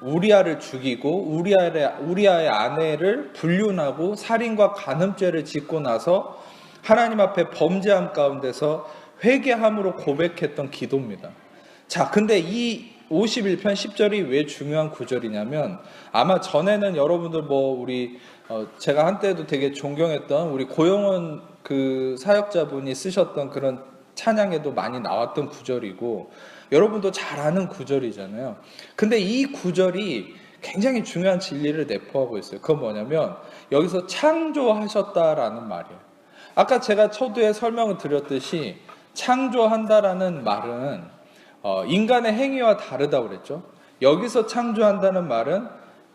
우리아를 죽이고 우리아의 아내를 불륜하고 살인과 간음죄를 짓고 나서 하나님 앞에 범죄함 가운데서 회개함으로 고백했던 기도입니다. 자, 근데 이 51편 10절이 왜 중요한 구절이냐면 아마 전에는 여러분들 제가 한때도 되게 존경했던 우리 고영원 그 사역자분이 쓰셨던 그런 찬양에도 많이 나왔던 구절이고 여러분도 잘 아는 구절이잖아요. 근데 이 구절이 굉장히 중요한 진리를 내포하고 있어요. 그건 뭐냐면 여기서 창조하셨다라는 말이에요. 아까 제가 초두에 설명을 드렸듯이 창조한다라는 말은 인간의 행위와 다르다고 그랬죠. 여기서 창조한다는 말은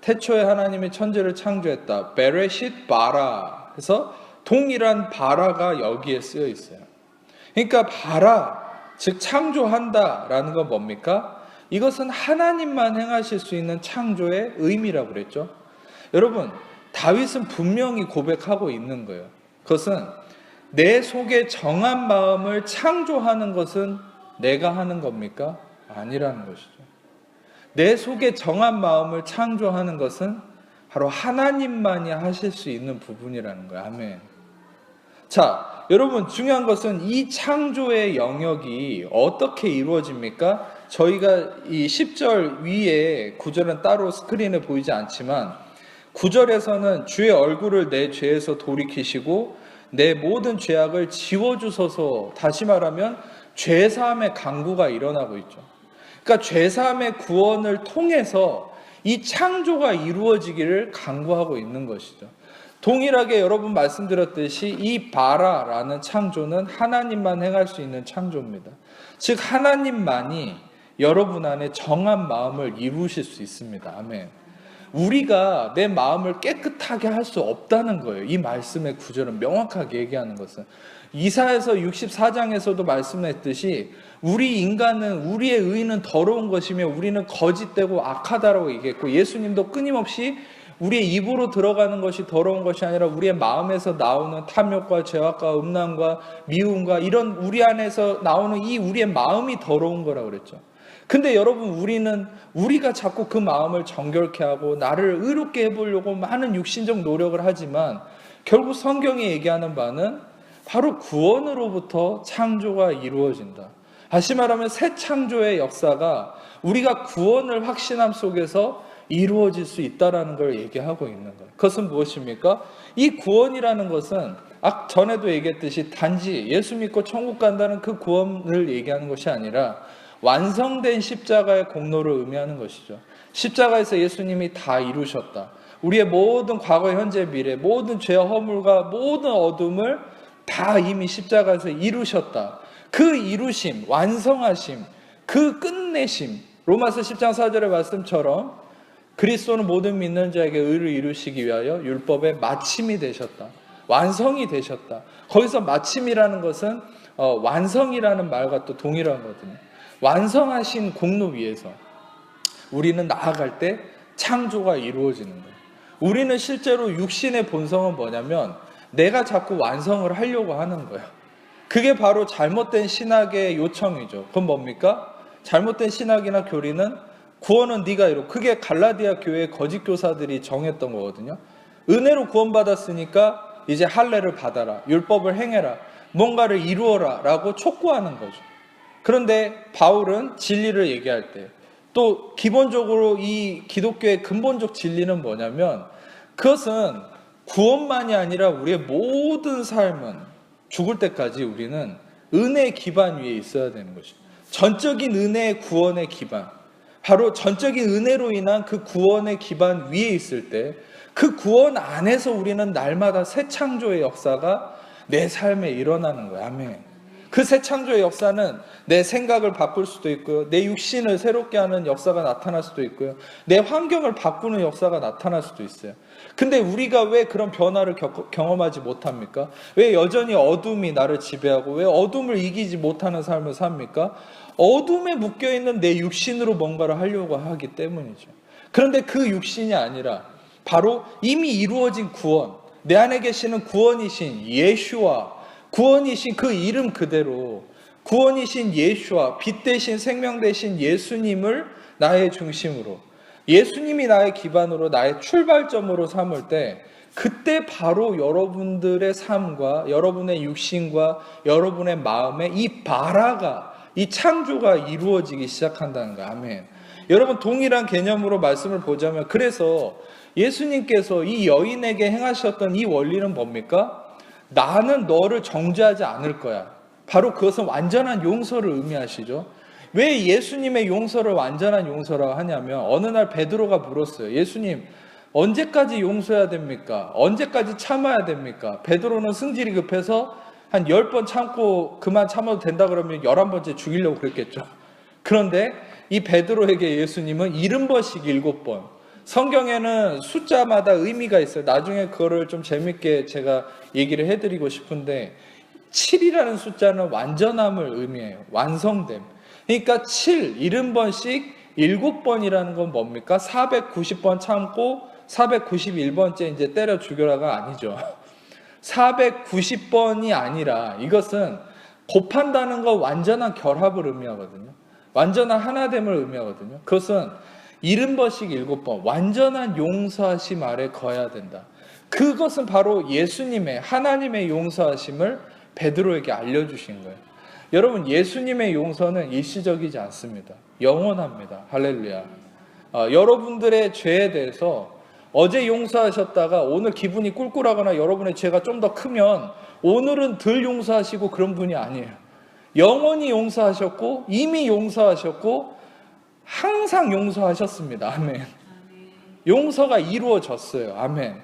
태초에 하나님이 천지를 창조했다. 베레싯 바라 해서 동일한 바라가 여기에 쓰여 있어요. 그러니까 바라, 즉 창조한다라는 건 뭡니까? 이것은 하나님만 행하실 수 있는 창조의 의미라고 그랬죠. 여러분, 다윗은 분명히 고백하고 있는 거예요. 그것은 내 속에 정한 마음을 창조하는 것은 내가 하는 겁니까? 아니라는 것이죠. 내 속에 정한 마음을 창조하는 것은 바로 하나님만이 하실 수 있는 부분이라는 거예요. 아멘. 자, 여러분 중요한 것은 이 창조의 영역이 어떻게 이루어집니까? 저희가 이 10절 위에 9절은 따로 스크린에 보이지 않지만 9절에서는 주의 얼굴을 내 죄에서 돌이키시고 내 모든 죄악을 지워주소서. 다시 말하면 죄사함의 강구가 일어나고 있죠. 그러니까 죄사함의 구원을 통해서 이 창조가 이루어지기를 강구하고 있는 것이죠. 동일하게 여러분 말씀드렸듯이 이 바라라는 창조는 하나님만 행할 수 있는 창조입니다. 즉 하나님만이 여러분 안에 정한 마음을 이루실 수 있습니다. 아멘. 우리가 내 마음을 깨끗하게 할 수 없다는 거예요. 이 말씀의 구절은 명확하게 얘기하는 것은 이사야서 64장에서도 말씀했듯이 우리 인간은 우리의 의는 더러운 것이며 우리는 거짓되고 악하다라고 얘기했고, 예수님도 끊임없이 우리의 입으로 들어가는 것이 더러운 것이 아니라 우리의 마음에서 나오는 탐욕과 죄악과 음란과 미움과 이런 우리 안에서 나오는 이 우리의 마음이 더러운 거라고 그랬죠. 근데 여러분, 우리가 자꾸 그 마음을 정결케 하고 나를 의롭게 해보려고 많은 육신적 노력을 하지만 결국 성경이 얘기하는 바는 바로 구원으로부터 창조가 이루어진다. 다시 말하면 새 창조의 역사가 우리가 구원을 확신함 속에서 이루어질 수 있다는 걸 얘기하고 있는 거예요. 그것은 무엇입니까? 이 구원이라는 것은 전에도 얘기했듯이 단지 예수 믿고 천국 간다는 그 구원을 얘기하는 것이 아니라 완성된 십자가의 공로를 의미하는 것이죠. 십자가에서 예수님이 다 이루셨다. 우리의 모든 과거, 현재, 미래, 모든 죄와 허물과 모든 어둠을 다 이미 십자가에서 이루셨다. 그 이루심, 완성하심, 그 끝내심, 로마서 10장 4절의 말씀처럼 그리스도는 모든 믿는 자에게 의를 이루시기 위하여 율법의 마침이 되셨다. 완성이 되셨다. 거기서 마침이라는 것은 완성이라는 말과 또 동일하거든요. 완성하신 공로 위에서 우리는 나아갈 때 창조가 이루어지는 거예요. 우리는 실제로 육신의 본성은 뭐냐면 내가 자꾸 완성을 하려고 하는 거예요. 그게 바로 잘못된 신학의 요청이죠. 그건 뭡니까? 잘못된 신학이나 교리는 구원은 네가 이루. 그게 갈라디아 교회의 거짓 교사들이 정했던 거거든요. 은혜로 구원받았으니까 이제 할례를 받아라, 율법을 행해라, 뭔가를 이루어라 라고 촉구하는 거죠. 그런데 바울은 진리를 얘기할 때 또 기본적으로 이 기독교의 근본적 진리는 뭐냐면 그것은 구원만이 아니라 우리의 모든 삶은 죽을 때까지 우리는 은혜의 기반 위에 있어야 되는 것이죠. 전적인 은혜의 구원의 기반, 바로 전적인 은혜로 인한 그 구원의 기반 위에 있을 때 그 구원 안에서 우리는 날마다 새 창조의 역사가 내 삶에 일어나는 거예요. 아멘. 그 새 창조의 역사는 내 생각을 바꿀 수도 있고요, 내 육신을 새롭게 하는 역사가 나타날 수도 있고요, 내 환경을 바꾸는 역사가 나타날 수도 있어요. 근데 우리가 왜 그런 변화를 경험하지 못합니까? 왜 여전히 어둠이 나를 지배하고 왜 어둠을 이기지 못하는 삶을 삽니까? 어둠에 묶여있는 내 육신으로 뭔가를 하려고 하기 때문이죠. 그런데 그 육신이 아니라 바로 이미 이루어진 구원, 내 안에 계시는 구원이신 예수와 구원이신 그 이름 그대로 구원이신 예수와 빛 대신 생명 대신 예수님을 나의 중심으로, 예수님이 나의 기반으로 나의 출발점으로 삼을 때 그때 바로 여러분들의 삶과 여러분의 육신과 여러분의 마음에 이 바라가, 이 창조가 이루어지기 시작한다는 거예요. 아멘. 여러분, 동일한 개념으로 말씀을 보자면 그래서 예수님께서 이 여인에게 행하셨던 이 원리는 뭡니까? 나는 너를 정죄하지 않을 거야. 바로 그것은 완전한 용서를 의미하시죠. 왜 예수님의 용서를 완전한 용서라고 하냐면 어느 날 베드로가 물었어요. 예수님, 언제까지 용서해야 됩니까? 언제까지 참아야 됩니까? 베드로는 승질이 급해서 한 10번 참고 그만 참아도 된다 그러면 11번째 죽이려고 그랬겠죠. 그런데 이 베드로에게 예수님은 70번씩 7번. 성경에는 숫자마다 의미가 있어요. 나중에 그거를 좀 재밌게 제가 얘기를 해드리고 싶은데 7이라는 숫자는 완전함을 의미해요. 완성됨. 그러니까 70번씩 7번이라는 건 뭡니까? 490번 참고 491번째 이제 때려 죽여라가 아니죠. 490번이 아니라 이것은 곱한다는 거 완전한 결합을 의미하거든요. 완전한 하나됨을 의미하거든요. 그것은 70번씩 7번 완전한 용서하심 아래 거해야 된다. 그것은 바로 예수님의 하나님의 용서하심을 베드로에게 알려주신 거예요. 여러분, 예수님의 용서는 일시적이지 않습니다. 영원합니다. 할렐루야. 여러분들의 죄에 대해서 어제 용서하셨다가 오늘 기분이 꿀꿀하거나 여러분의 죄가 좀 더 크면 오늘은 덜 용서하시고 그런 분이 아니에요. 영원히 용서하셨고 이미 용서하셨고 항상 용서하셨습니다. 아멘. 용서가 이루어졌어요. 아멘.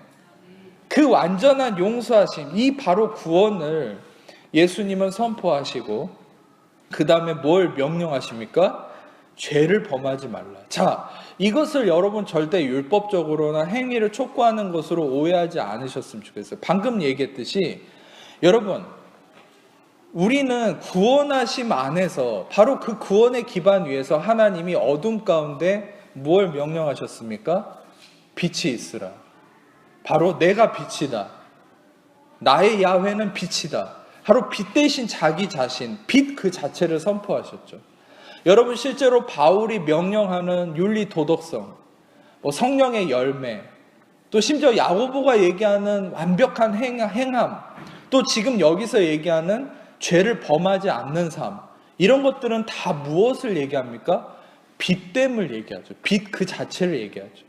그 완전한 용서하심, 이 바로 구원을 예수님은 선포하시고 그 다음에 뭘 명령하십니까? 죄를 범하지 말라. 자, 이것을 여러분 절대 율법적으로나 행위를 촉구하는 것으로 오해하지 않으셨으면 좋겠어요. 방금 얘기했듯이 여러분, 우리는 구원하심 안에서 바로 그 구원의 기반 위에서 하나님이 어둠 가운데 뭘 명령하셨습니까? 빛이 있으라. 바로 내가 빛이다. 나의 야훼는 빛이다. 바로 빛 대신 자기 자신, 빛 그 자체를 선포하셨죠. 여러분, 실제로 바울이 명령하는 윤리 도덕성, 성령의 열매, 또 심지어 야고보가 얘기하는 완벽한 행함, 또 지금 여기서 얘기하는 죄를 범하지 않는 삶, 이런 것들은 다 무엇을 얘기합니까? 빛됨을 얘기하죠. 빛 그 자체를 얘기하죠.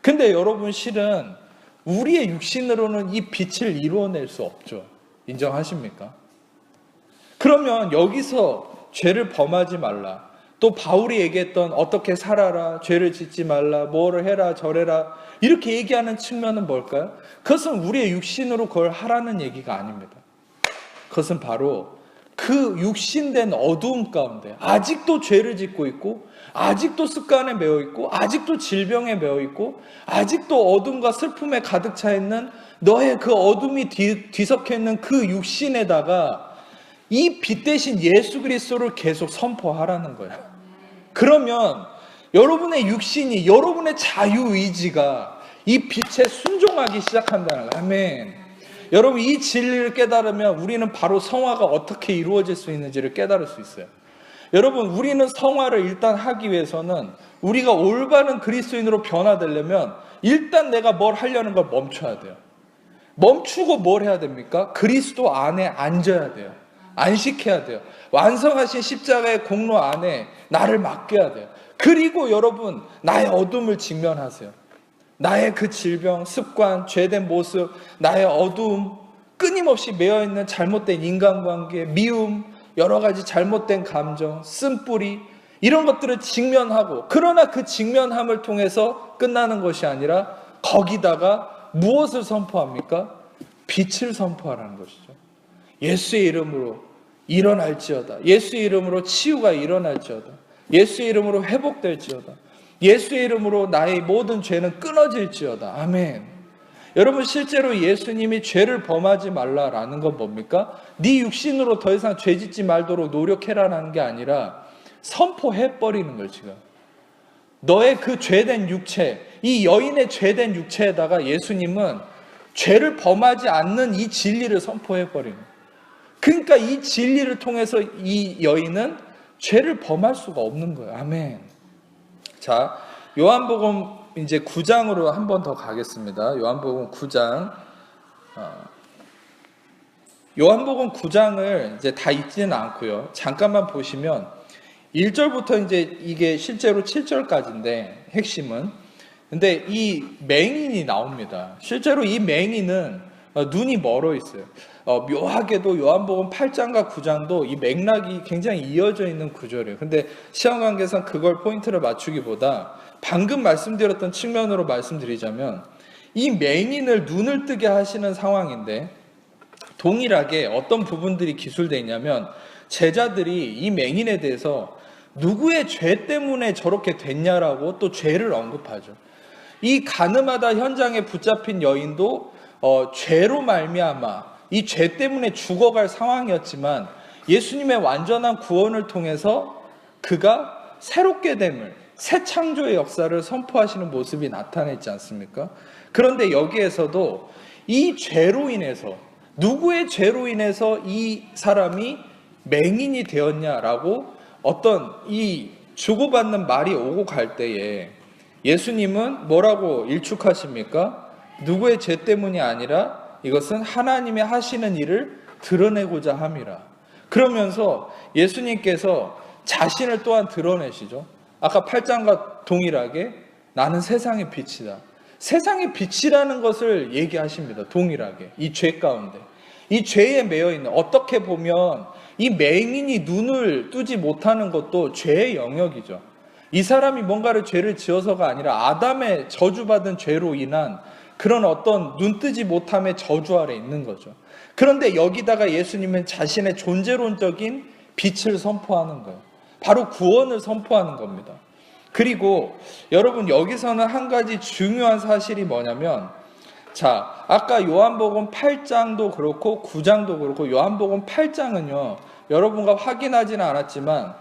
근데 여러분, 실은 우리의 육신으로는 이 빛을 이루어낼 수 없죠. 인정하십니까? 그러면 여기서 죄를 범하지 말라, 또 바울이 얘기했던 어떻게 살아라, 죄를 짓지 말라, 뭐를 해라 저래라, 이렇게 얘기하는 측면은 뭘까요? 그것은 우리의 육신으로 그걸 하라는 얘기가 아닙니다. 그것은 바로 그 육신된 어두움 가운데 아직도 죄를 짓고 있고, 아직도 습관에 매여 있고, 아직도 질병에 매여 있고, 아직도 어둠과 슬픔에 가득 차 있는 너의 그 어둠이 뒤섞여 있는 그 육신에다가 이 빛 대신 예수 그리스도를 계속 선포하라는 거예요. 그러면 여러분의 육신이, 여러분의 자유의지가 이 빛에 순종하기 시작한다는 거예요. 아멘. 여러분, 이 진리를 깨달으면 우리는 바로 성화가 어떻게 이루어질 수 있는지를 깨달을 수 있어요. 여러분, 우리는 성화를 일단 하기 위해서는 우리가 올바른 그리스도인으로 변화되려면 일단 내가 뭘 하려는 걸 멈춰야 돼요. 멈추고 뭘 해야 됩니까? 그리스도 안에 앉아야 돼요. 안식해야 돼요. 완성하신 십자가의 공로 안에 나를 맡겨야 돼요. 그리고 여러분, 나의 어둠을 직면하세요. 나의 그 질병, 습관, 죄된 모습, 나의 어두움, 끊임없이 매여있는 잘못된 인간관계, 미움, 여러 가지 잘못된 감정, 쓴뿌리, 이런 것들을 직면하고, 그러나 그 직면함을 통해서 끝나는 것이 아니라 거기다가 무엇을 선포합니까? 빛을 선포하라는 것이죠. 예수의 이름으로 일어날지어다. 예수의 이름으로 치유가 일어날지어다. 예수의 이름으로 회복될지어다. 예수의 이름으로 나의 모든 죄는 끊어질지어다. 아멘. 여러분, 실제로 예수님이 죄를 범하지 말라라는 건 뭡니까? 네 육신으로 더 이상 죄 짓지 말도록 노력해라라는 게 아니라 선포해버리는 거예요. 지금 너의 그 죄된 육체, 이 여인의 죄된 육체에다가 예수님은 죄를 범하지 않는 이 진리를 선포해버리는 거예요. 그러니까 이 진리를 통해서 이 여인은 죄를 범할 수가 없는 거예요. 아멘. 자, 요한복음 이제 9장으로 한 번 더 가겠습니다. 요한복음 9장. 요한복음 9장을 이제 다 읽지는 않고요. 잠깐만 보시면 1절부터 이제 이게 실제로 7절까지인데 핵심은, 근데 이 맹인이 나옵니다. 실제로 이 맹인은 눈이 멀어 있어요. 묘하게도 요한복음 8장과 9장도 이 맥락이 굉장히 이어져 있는 구절이에요. 근데 시험 관계상 그걸 포인트를 맞추기보다 방금 말씀드렸던 측면으로 말씀드리자면, 이 맹인을 눈을 뜨게 하시는 상황인데 동일하게 어떤 부분들이 기술되어 있냐면, 제자들이 이 맹인에 대해서 누구의 죄 때문에 저렇게 됐냐라고 또 죄를 언급하죠. 이 가늠하다 현장에 붙잡힌 여인도 죄로 말미암아 이 죄 때문에 죽어갈 상황이었지만 예수님의 완전한 구원을 통해서 그가 새롭게 됨을, 새 창조의 역사를 선포하시는 모습이 나타냈지 않습니까? 그런데 여기에서도 이 죄로 인해서, 누구의 죄로 인해서 이 사람이 맹인이 되었냐라고 어떤 이 주고받는 말이 오고 갈 때에 예수님은 뭐라고 일축하십니까? 누구의 죄 때문이 아니라 이것은 하나님의 하시는 일을 드러내고자 함이라. 그러면서 예수님께서 자신을 또한 드러내시죠. 아까 8장과 동일하게 나는 세상의 빛이다. 세상의 빛이라는 것을 얘기하십니다. 동일하게 이 죄 가운데, 이 죄에 매여 있는, 어떻게 보면 이 맹인이 눈을 뜨지 못하는 것도 죄의 영역이죠. 이 사람이 뭔가를 죄를 지어서가 아니라 아담의 저주받은 죄로 인한 그런 어떤 눈뜨지 못함의 저주 아래 있는 거죠. 그런데 여기다가 예수님은 자신의 존재론적인 빛을 선포하는 거예요. 바로 구원을 선포하는 겁니다. 그리고 여러분 여기서는 한 가지 중요한 사실이 뭐냐면, 자, 아까 요한복음 8장도 그렇고 9장도 그렇고 요한복음 8장은요 여러분과 확인하지는 않았지만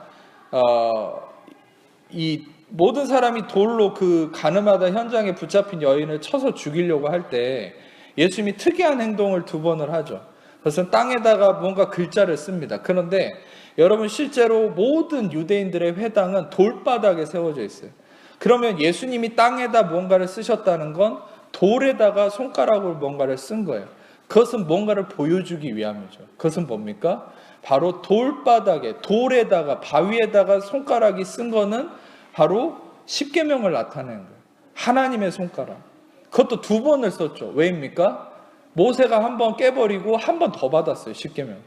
이 모든 사람이 돌로 그 가늠하다 현장에 붙잡힌 여인을 쳐서 죽이려고 할 때 예수님이 특이한 행동을 2번을 하죠. 그래서 땅에다가 뭔가 글자를 씁니다. 그런데 여러분 실제로 모든 유대인들의 회당은 돌바닥에 세워져 있어요. 그러면 예수님이 땅에다 뭔가를 쓰셨다는 건 돌에다가 손가락으로 뭔가를 쓴 거예요. 그것은 뭔가를 보여주기 위함이죠. 그것은 뭡니까? 바로 돌바닥에, 돌에다가, 바위에다가 손가락이 쓴 거는 바로 십계명을 나타내는 거예요. 하나님의 손가락. 그것도 2번을 썼죠. 왜입니까? 모세가 한 번 깨버리고 한 번 더 받았어요. 십계명.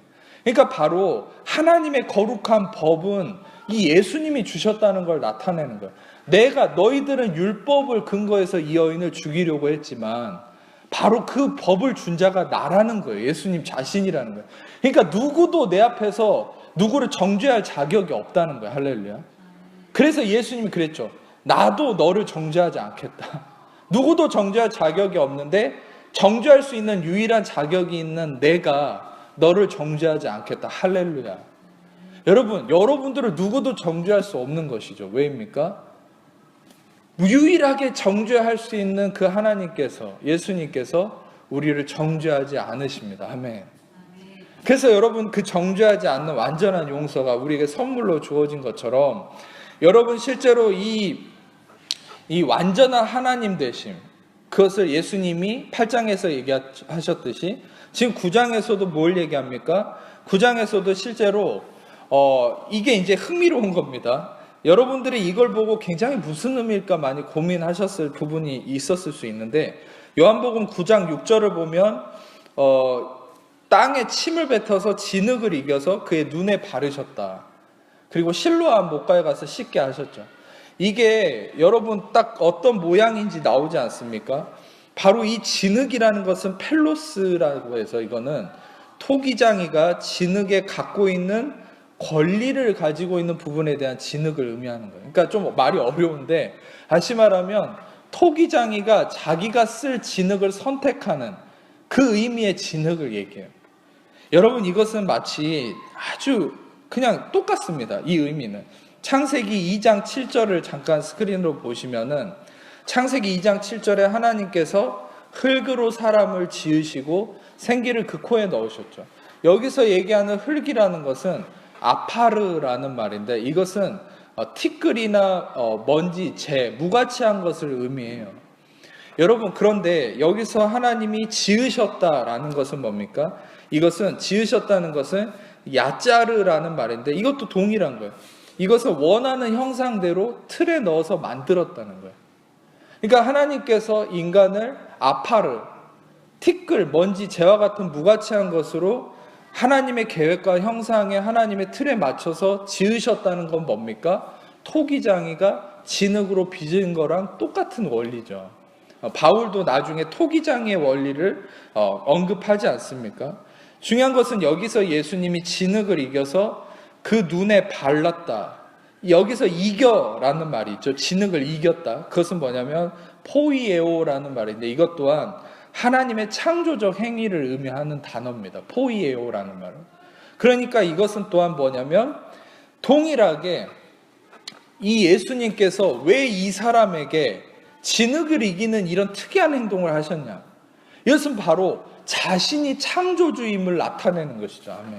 그러니까 바로 하나님의 거룩한 법은 이 예수님이 주셨다는 걸 나타내는 거예요. 너희들은 율법을 근거해서 이 여인을 죽이려고 했지만 바로 그 법을 준 자가 나라는 거예요. 예수님 자신이라는 거예요. 그러니까 누구도 내 앞에서 누구를 정죄할 자격이 없다는 거예요. 할렐루야. 그래서 예수님이 그랬죠. 나도 너를 정죄하지 않겠다. 누구도 정죄할 자격이 없는데 정죄할 수 있는 유일한 자격이 있는 내가 너를 정죄하지 않겠다. 할렐루야. 여러분들은 누구도 정죄할 수 없는 것이죠. 왜입니까? 유일하게 정죄할 수 있는 그 하나님께서, 예수님께서 우리를 정죄하지 않으십니다. 아멘. 그래서 여러분 그 정죄하지 않는 완전한 용서가 우리에게 선물로 주어진 것처럼 여러분 실제로 이 완전한 하나님 되심, 그것을 예수님이 8장에서 얘기하셨듯이 지금 9장에서도 뭘 얘기합니까? 9장에서도 실제로 이게 이제 흥미로운 겁니다. 여러분들이 이걸 보고 굉장히 무슨 의미일까 많이 고민하셨을 부분이 있었을 수 있는데, 요한복음 9장 6절을 보면 땅에 침을 뱉어서 진흙을 이겨서 그의 눈에 바르셨다. 그리고 실로암 못가에 가서 씻게 하셨죠. 이게 여러분 딱 어떤 모양인지 나오지 않습니까? 바로 이 진흙이라는 것은 펠로스라고 해서 이거는 토기장이가 진흙에 갖고 있는 권리를 가지고 있는 부분에 대한 진흙을 의미하는 거예요. 그러니까 좀 말이 어려운데 다시 말하면 토기장이가 자기가 쓸 진흙을 선택하는 그 의미의 진흙을 얘기해요. 여러분 이것은 마치 아주 그냥 똑같습니다. 이 의미는 창세기 2장 7절을 잠깐 스크린으로 보시면은 창세기 2장 7절에 하나님께서 흙으로 사람을 지으시고 생기를 그 코에 넣으셨죠. 여기서 얘기하는 흙이라는 것은 아파르라는 말인데 이것은 티끌이나 먼지, 재, 무가치한 것을 의미해요. 여러분 그런데 여기서 하나님이 지으셨다라는 것은 뭡니까? 이것은 지으셨다는 것은 야짜르라는 말인데 이것도 동일한 거예요. 이것은 원하는 형상대로 틀에 넣어서 만들었다는 거예요. 그러니까 하나님께서 인간을 아파르, 티끌, 먼지, 재와 같은 무가치한 것으로 하나님의 계획과 형상에 하나님의 틀에 맞춰서 지으셨다는 건 뭡니까? 토기장이가 진흙으로 빚은 거랑 똑같은 원리죠. 바울도 나중에 토기장이의 원리를 언급하지 않습니까? 중요한 것은 여기서 예수님이 진흙을 이겨서 그 눈에 발랐다. 여기서 이겨라는 말이 있죠. 진흙을 이겼다. 그것은 뭐냐면 포이에오라는 말인데 이것 또한 하나님의 창조적 행위를 의미하는 단어입니다. 포이에오라는 말은. 그러니까 이것은 또한 뭐냐면 동일하게 이 예수님께서 왜 이 사람에게 진흙을 이기는 이런 특이한 행동을 하셨냐. 이것은 바로 자신이 창조주임을 나타내는 것이죠. 아멘.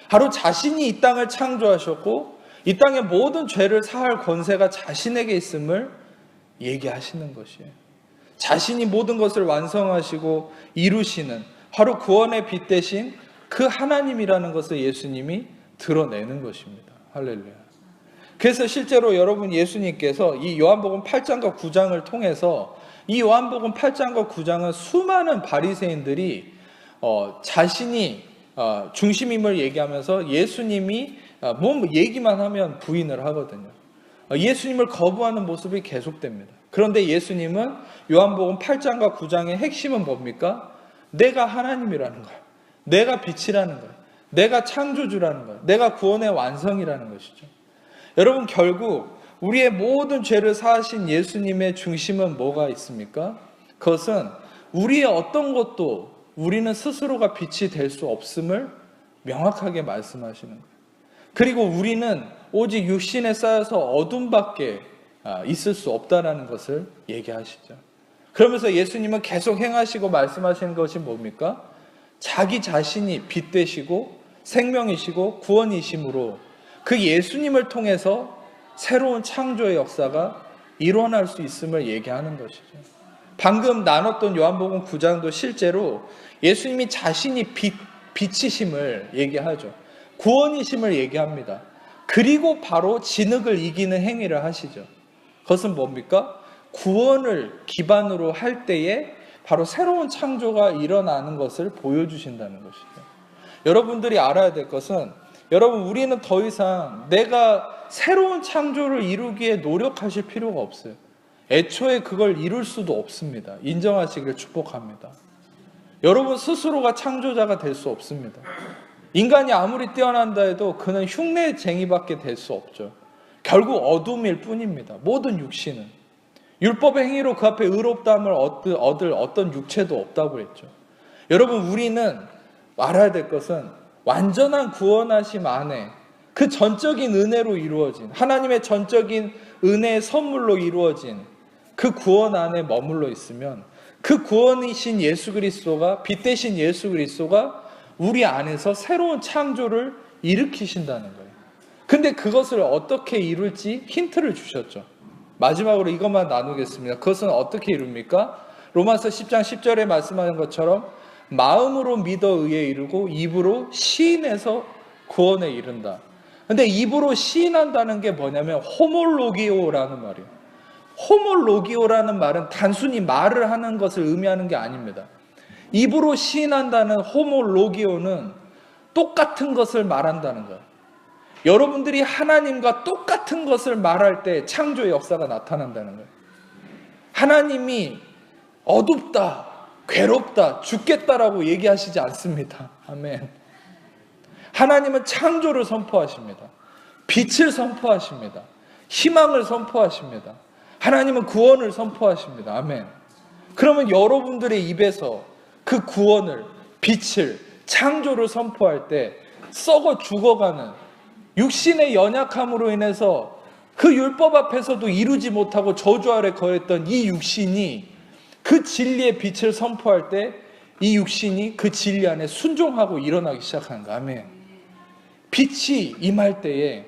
바로 자신이 이 땅을 창조하셨고 이 땅의 모든 죄를 사할 권세가 자신에게 있음을 얘기하시는 것이에요. 자신이 모든 것을 완성하시고 이루시는 바로 구원의 빛 대신 그 하나님이라는 것을 예수님이 드러내는 것입니다. 할렐루야. 그래서 실제로 여러분 예수님께서 이 요한복음 8장과 9장을 통해서 이 요한복음 8장과 9장은 수많은 바리새인들이 자신이 중심임을 얘기하면서 예수님이 뭐 얘기만 하면 부인을 하거든요. 예수님을 거부하는 모습이 계속됩니다. 그런데 예수님은 요한복음 8장과 9장의 핵심은 뭡니까? 내가 하나님이라는 거예요. 내가 빛이라는 거예요. 내가 창조주라는 거예요. 내가 구원의 완성이라는 것이죠. 여러분, 결국 우리의 모든 죄를 사하신 예수님의 중심은 뭐가 있습니까? 그것은 우리의 어떤 것도 우리는 스스로가 빛이 될 수 없음을 명확하게 말씀하시는 거예요. 그리고 우리는 오직 육신에 쌓여서 어둠밖에 있을 수 없다는 것을 얘기하시죠. 그러면서 예수님은 계속 행하시고 말씀하시는 것이 뭡니까? 자기 자신이 빛 되시고 생명이시고 구원이심으로 그 예수님을 통해서 새로운 창조의 역사가 일어날 수 있음을 얘기하는 것이죠. 방금 나눴던 요한복음 9장도 실제로 예수님이 자신이 빛이심을 얘기하죠. 구원이심을 얘기합니다. 그리고 바로 진흙을 이기는 행위를 하시죠. 그것은 뭡니까? 구원을 기반으로 할 때에 바로 새로운 창조가 일어나는 것을 보여주신다는 것이죠. 여러분들이 알아야 될 것은, 여러분, 우리는 더 이상 내가 새로운 창조를 이루기에 노력하실 필요가 없어요. 애초에 그걸 이룰 수도 없습니다. 인정하시기를 축복합니다. 여러분 스스로가 창조자가 될 수 없습니다. 인간이 아무리 뛰어난다 해도 그는 흉내쟁이밖에 될 수 없죠. 결국 어둠일 뿐입니다. 모든 육신은. 율법의 행위로 그 앞에 의롭다함을 얻을 어떤 육체도 없다고 했죠. 여러분, 우리는 알아야 될 것은 완전한 구원하심 안에 그 전적인 은혜로 이루어진, 하나님의 전적인 은혜의 선물로 이루어진 그 구원 안에 머물러 있으면 그 구원이신 예수 그리스도가, 빛 대신 예수 그리스도가 우리 안에서 새로운 창조를 일으키신다는 거예요. 근데 그것을 어떻게 이룰지 힌트를 주셨죠. 마지막으로 이것만 나누겠습니다. 그것은 어떻게 이룹니까? 로마서 10장 10절에 말씀하는 것처럼 마음으로 믿어 의에 이르고 입으로 시인해서 구원에 이른다. 근데 입으로 시인한다는 게 뭐냐면 호몰로기오라는 말이에요. 호몰로기오라는 말은 단순히 말을 하는 것을 의미하는 게 아닙니다. 입으로 시인한다는 호몰로기오는 똑같은 것을 말한다는 거예요. 여러분들이 하나님과 똑같은 것을 말할 때 창조의 역사가 나타난다는 거예요. 하나님이 어둡다, 괴롭다, 죽겠다라고 얘기하시지 않습니다. 아멘. 하나님은 창조를 선포하십니다. 빛을 선포하십니다. 희망을 선포하십니다. 하나님은 구원을 선포하십니다. 아멘. 그러면 여러분들의 입에서 그 구원을, 빛을, 창조를 선포할 때 썩어 죽어가는 육신의 연약함으로 인해서 그 율법 앞에서도 이루지 못하고 저주 아래 거했던 이 육신이 그 진리의 빛을 선포할 때 이 육신이 그 진리 안에 순종하고 일어나기 시작하는 거예요. 아멘. 빛이 임할 때에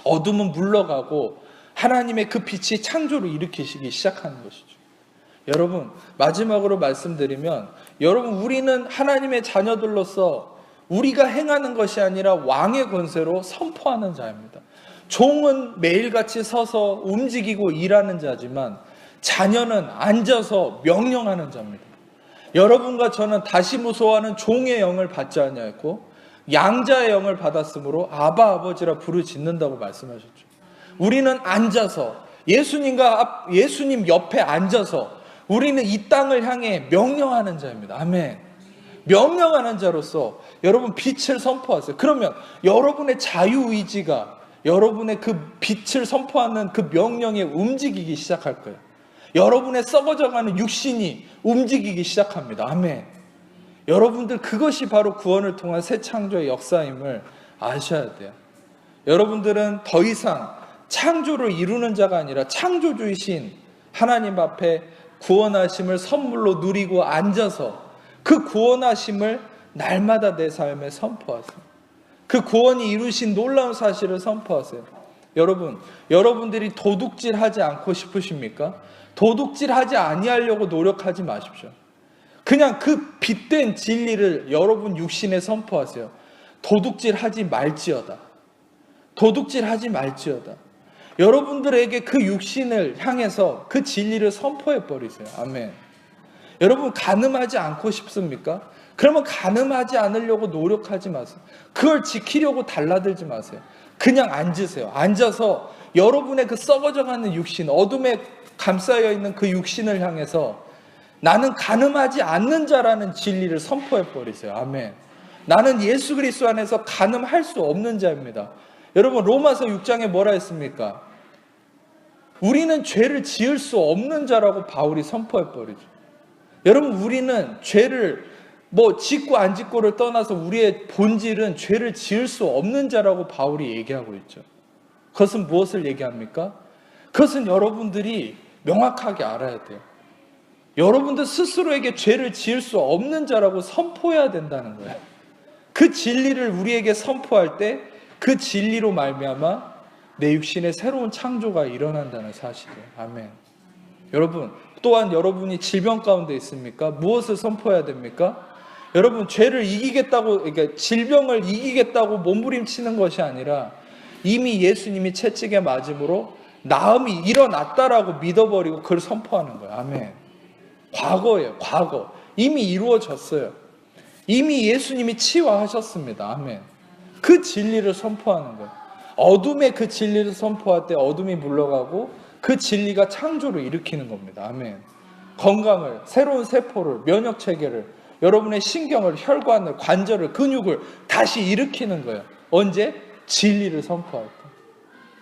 어둠은 물러가고 하나님의 그 빛이 창조를 일으키시기 시작하는 것이죠. 여러분, 마지막으로 말씀드리면, 여러분, 우리는 하나님의 자녀들로서 우리가 행하는 것이 아니라 왕의 권세로 선포하는 자입니다. 종은 매일같이 서서 움직이고 일하는 자지만 자녀는 앉아서 명령하는 자입니다. 여러분과 저는 다시 무서워하는 종의 영을 받지 아니하였고 양자의 영을 받았으므로 아바 아버지라 부르짖는다고 말씀하셨죠. 우리는 앉아서 예수님 옆에 앉아서 우리는 이 땅을 향해 명령하는 자입니다. 아멘. 명령하는 자로서 여러분 빛을 선포하세요. 그러면 여러분의 자유의지가 여러분의 그 빛을 선포하는 그 명령에 움직이기 시작할 거예요. 여러분의 썩어져가는 육신이 움직이기 시작합니다. 아멘. 여러분들 그것이 바로 구원을 통한 새 창조의 역사임을 아셔야 돼요. 여러분들은 더 이상 창조를 이루는 자가 아니라 창조주이신 하나님 앞에 구원하심을 선물로 누리고 앉아서 그 구원하심을 날마다 내 삶에 선포하세요. 그 구원이 이루신 놀라운 사실을 선포하세요. 여러분들이 도둑질하지 않고 싶으십니까? 도둑질하지 아니하려고 노력하지 마십시오. 그냥 그 빛된 진리를 여러분 육신에 선포하세요. 도둑질하지 말지어다. 도둑질하지 말지어다. 여러분들에게 그 육신을 향해서 그 진리를 선포해 버리세요. 아멘. 여러분 간음하지 않고 싶습니까? 그러면 간음하지 않으려고 노력하지 마세요. 그걸 지키려고 달라들지 마세요. 그냥 앉으세요. 앉아서 여러분의 그 썩어져가는 육신, 어둠에 감싸여 있는 그 육신을 향해서 나는 간음하지 않는 자라는 진리를 선포해 버리세요. 아멘. 나는 예수 그리스도 안에서 간음할 수 없는 자입니다. 여러분 로마서 6장에 뭐라 했습니까? 우리는 죄를 지을 수 없는 자라고 바울이 선포해버리죠. 여러분 우리는 죄를 짓고 안 짓고를 떠나서 우리의 본질은 죄를 지을 수 없는 자라고 바울이 얘기하고 있죠. 그것은 무엇을 얘기합니까? 그것은 여러분들이 명확하게 알아야 돼요. 여러분들 스스로에게 죄를 지을 수 없는 자라고 선포해야 된다는 거예요. 그 진리를 우리에게 선포할 때 그 진리로 말미암아 내 육신의 새로운 창조가 일어난다는 사실이에요. 아멘. 여러분, 또한 여러분이 질병 가운데 있습니까? 무엇을 선포해야 됩니까? 여러분, 죄를 이기겠다고, 그러니까 질병을 이기겠다고 몸부림치는 것이 아니라 이미 예수님이 채찍에 맞음으로 나음이 일어났다라고 믿어버리고 그걸 선포하는 거예요. 아멘. 과거예요. 과거. 이미 이루어졌어요. 이미 예수님이 치유하셨습니다. 아멘. 그 진리를 선포하는 거예요. 어둠의 그 진리를 선포할 때 어둠이 물러가고 그 진리가 창조를 일으키는 겁니다. 아멘. 건강을, 새로운 세포를, 면역체계를, 여러분의 신경을, 혈관을, 관절을, 근육을 다시 일으키는 거예요. 언제? 진리를 선포할 때.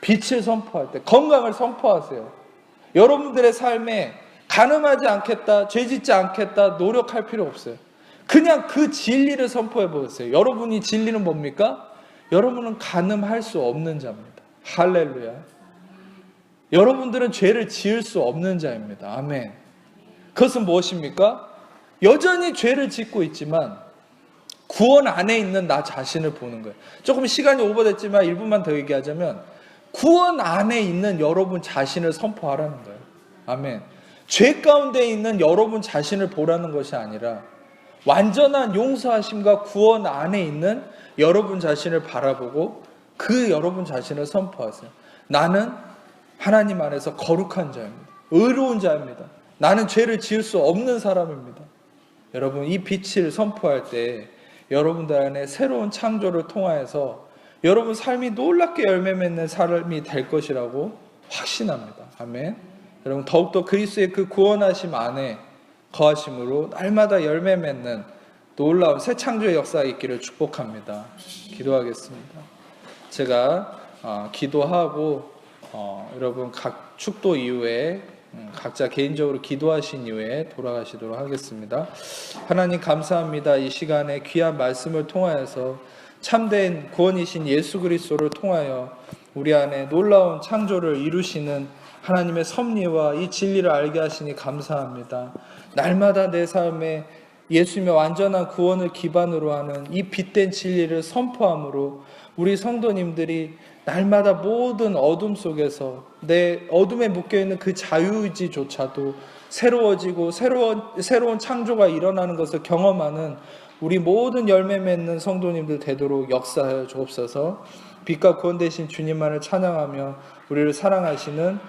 빛을 선포할 때. 건강을 선포하세요. 여러분들의 삶에 간음하지 않겠다, 죄짓지 않겠다, 노력할 필요 없어요. 그냥 그 진리를 선포해 보세요. 여러분이 진리는 뭡니까? 여러분은 간음할 수 없는 자입니다. 할렐루야. 여러분들은 죄를 지을 수 없는 자입니다. 아멘. 그것은 무엇입니까? 여전히 죄를 짓고 있지만 구원 안에 있는 나 자신을 보는 거예요. 조금 시간이 오버됐지만 1분만 더 얘기하자면 구원 안에 있는 여러분 자신을 선포하라는 거예요. 아멘. 죄 가운데 있는 여러분 자신을 보라는 것이 아니라 완전한 용서하심과 구원 안에 있는 여러분 자신을 바라보고 그 여러분 자신을 선포하세요. 나는 하나님 안에서 거룩한 자입니다. 의로운 자입니다. 나는 죄를 지을 수 없는 사람입니다. 여러분 이 빛을 선포할 때 여러분들 안에 새로운 창조를 통하여서 여러분 삶이 놀랍게 열매 맺는 삶이 될 것이라고 확신합니다. 아멘. 여러분 더욱더 그리스도의 그 구원하심 안에 거하심으로 날마다 열매 맺는 놀라운 새 창조의 역사가 있기를 축복합니다. 기도하겠습니다. 제가 기도하고 여러분 각 축도 이후에 각자 개인적으로 기도하신 이후에 돌아가시도록 하겠습니다. 하나님 감사합니다. 이 시간에 귀한 말씀을 통하여서 참된 구원이신 예수 그리스도를 통하여 우리 안에 놀라운 창조를 이루시는 하나님의 섭리와 이 진리를 알게 하시니 감사합니다. 날마다 내 삶에 예수님의 완전한 구원을 기반으로 하는 이 빛된 진리를 선포함으로 우리 성도님들이 날마다 모든 어둠 속에서 내 어둠에 묶여있는 그 자유의지조차도 새로워지고 새로운 창조가 일어나는 것을 경험하는 우리 모든 열매 맺는 성도님들 되도록 역사하여 주옵소서. 빛과 구원 되신 주님만을 찬양하며 우리를 사랑하시는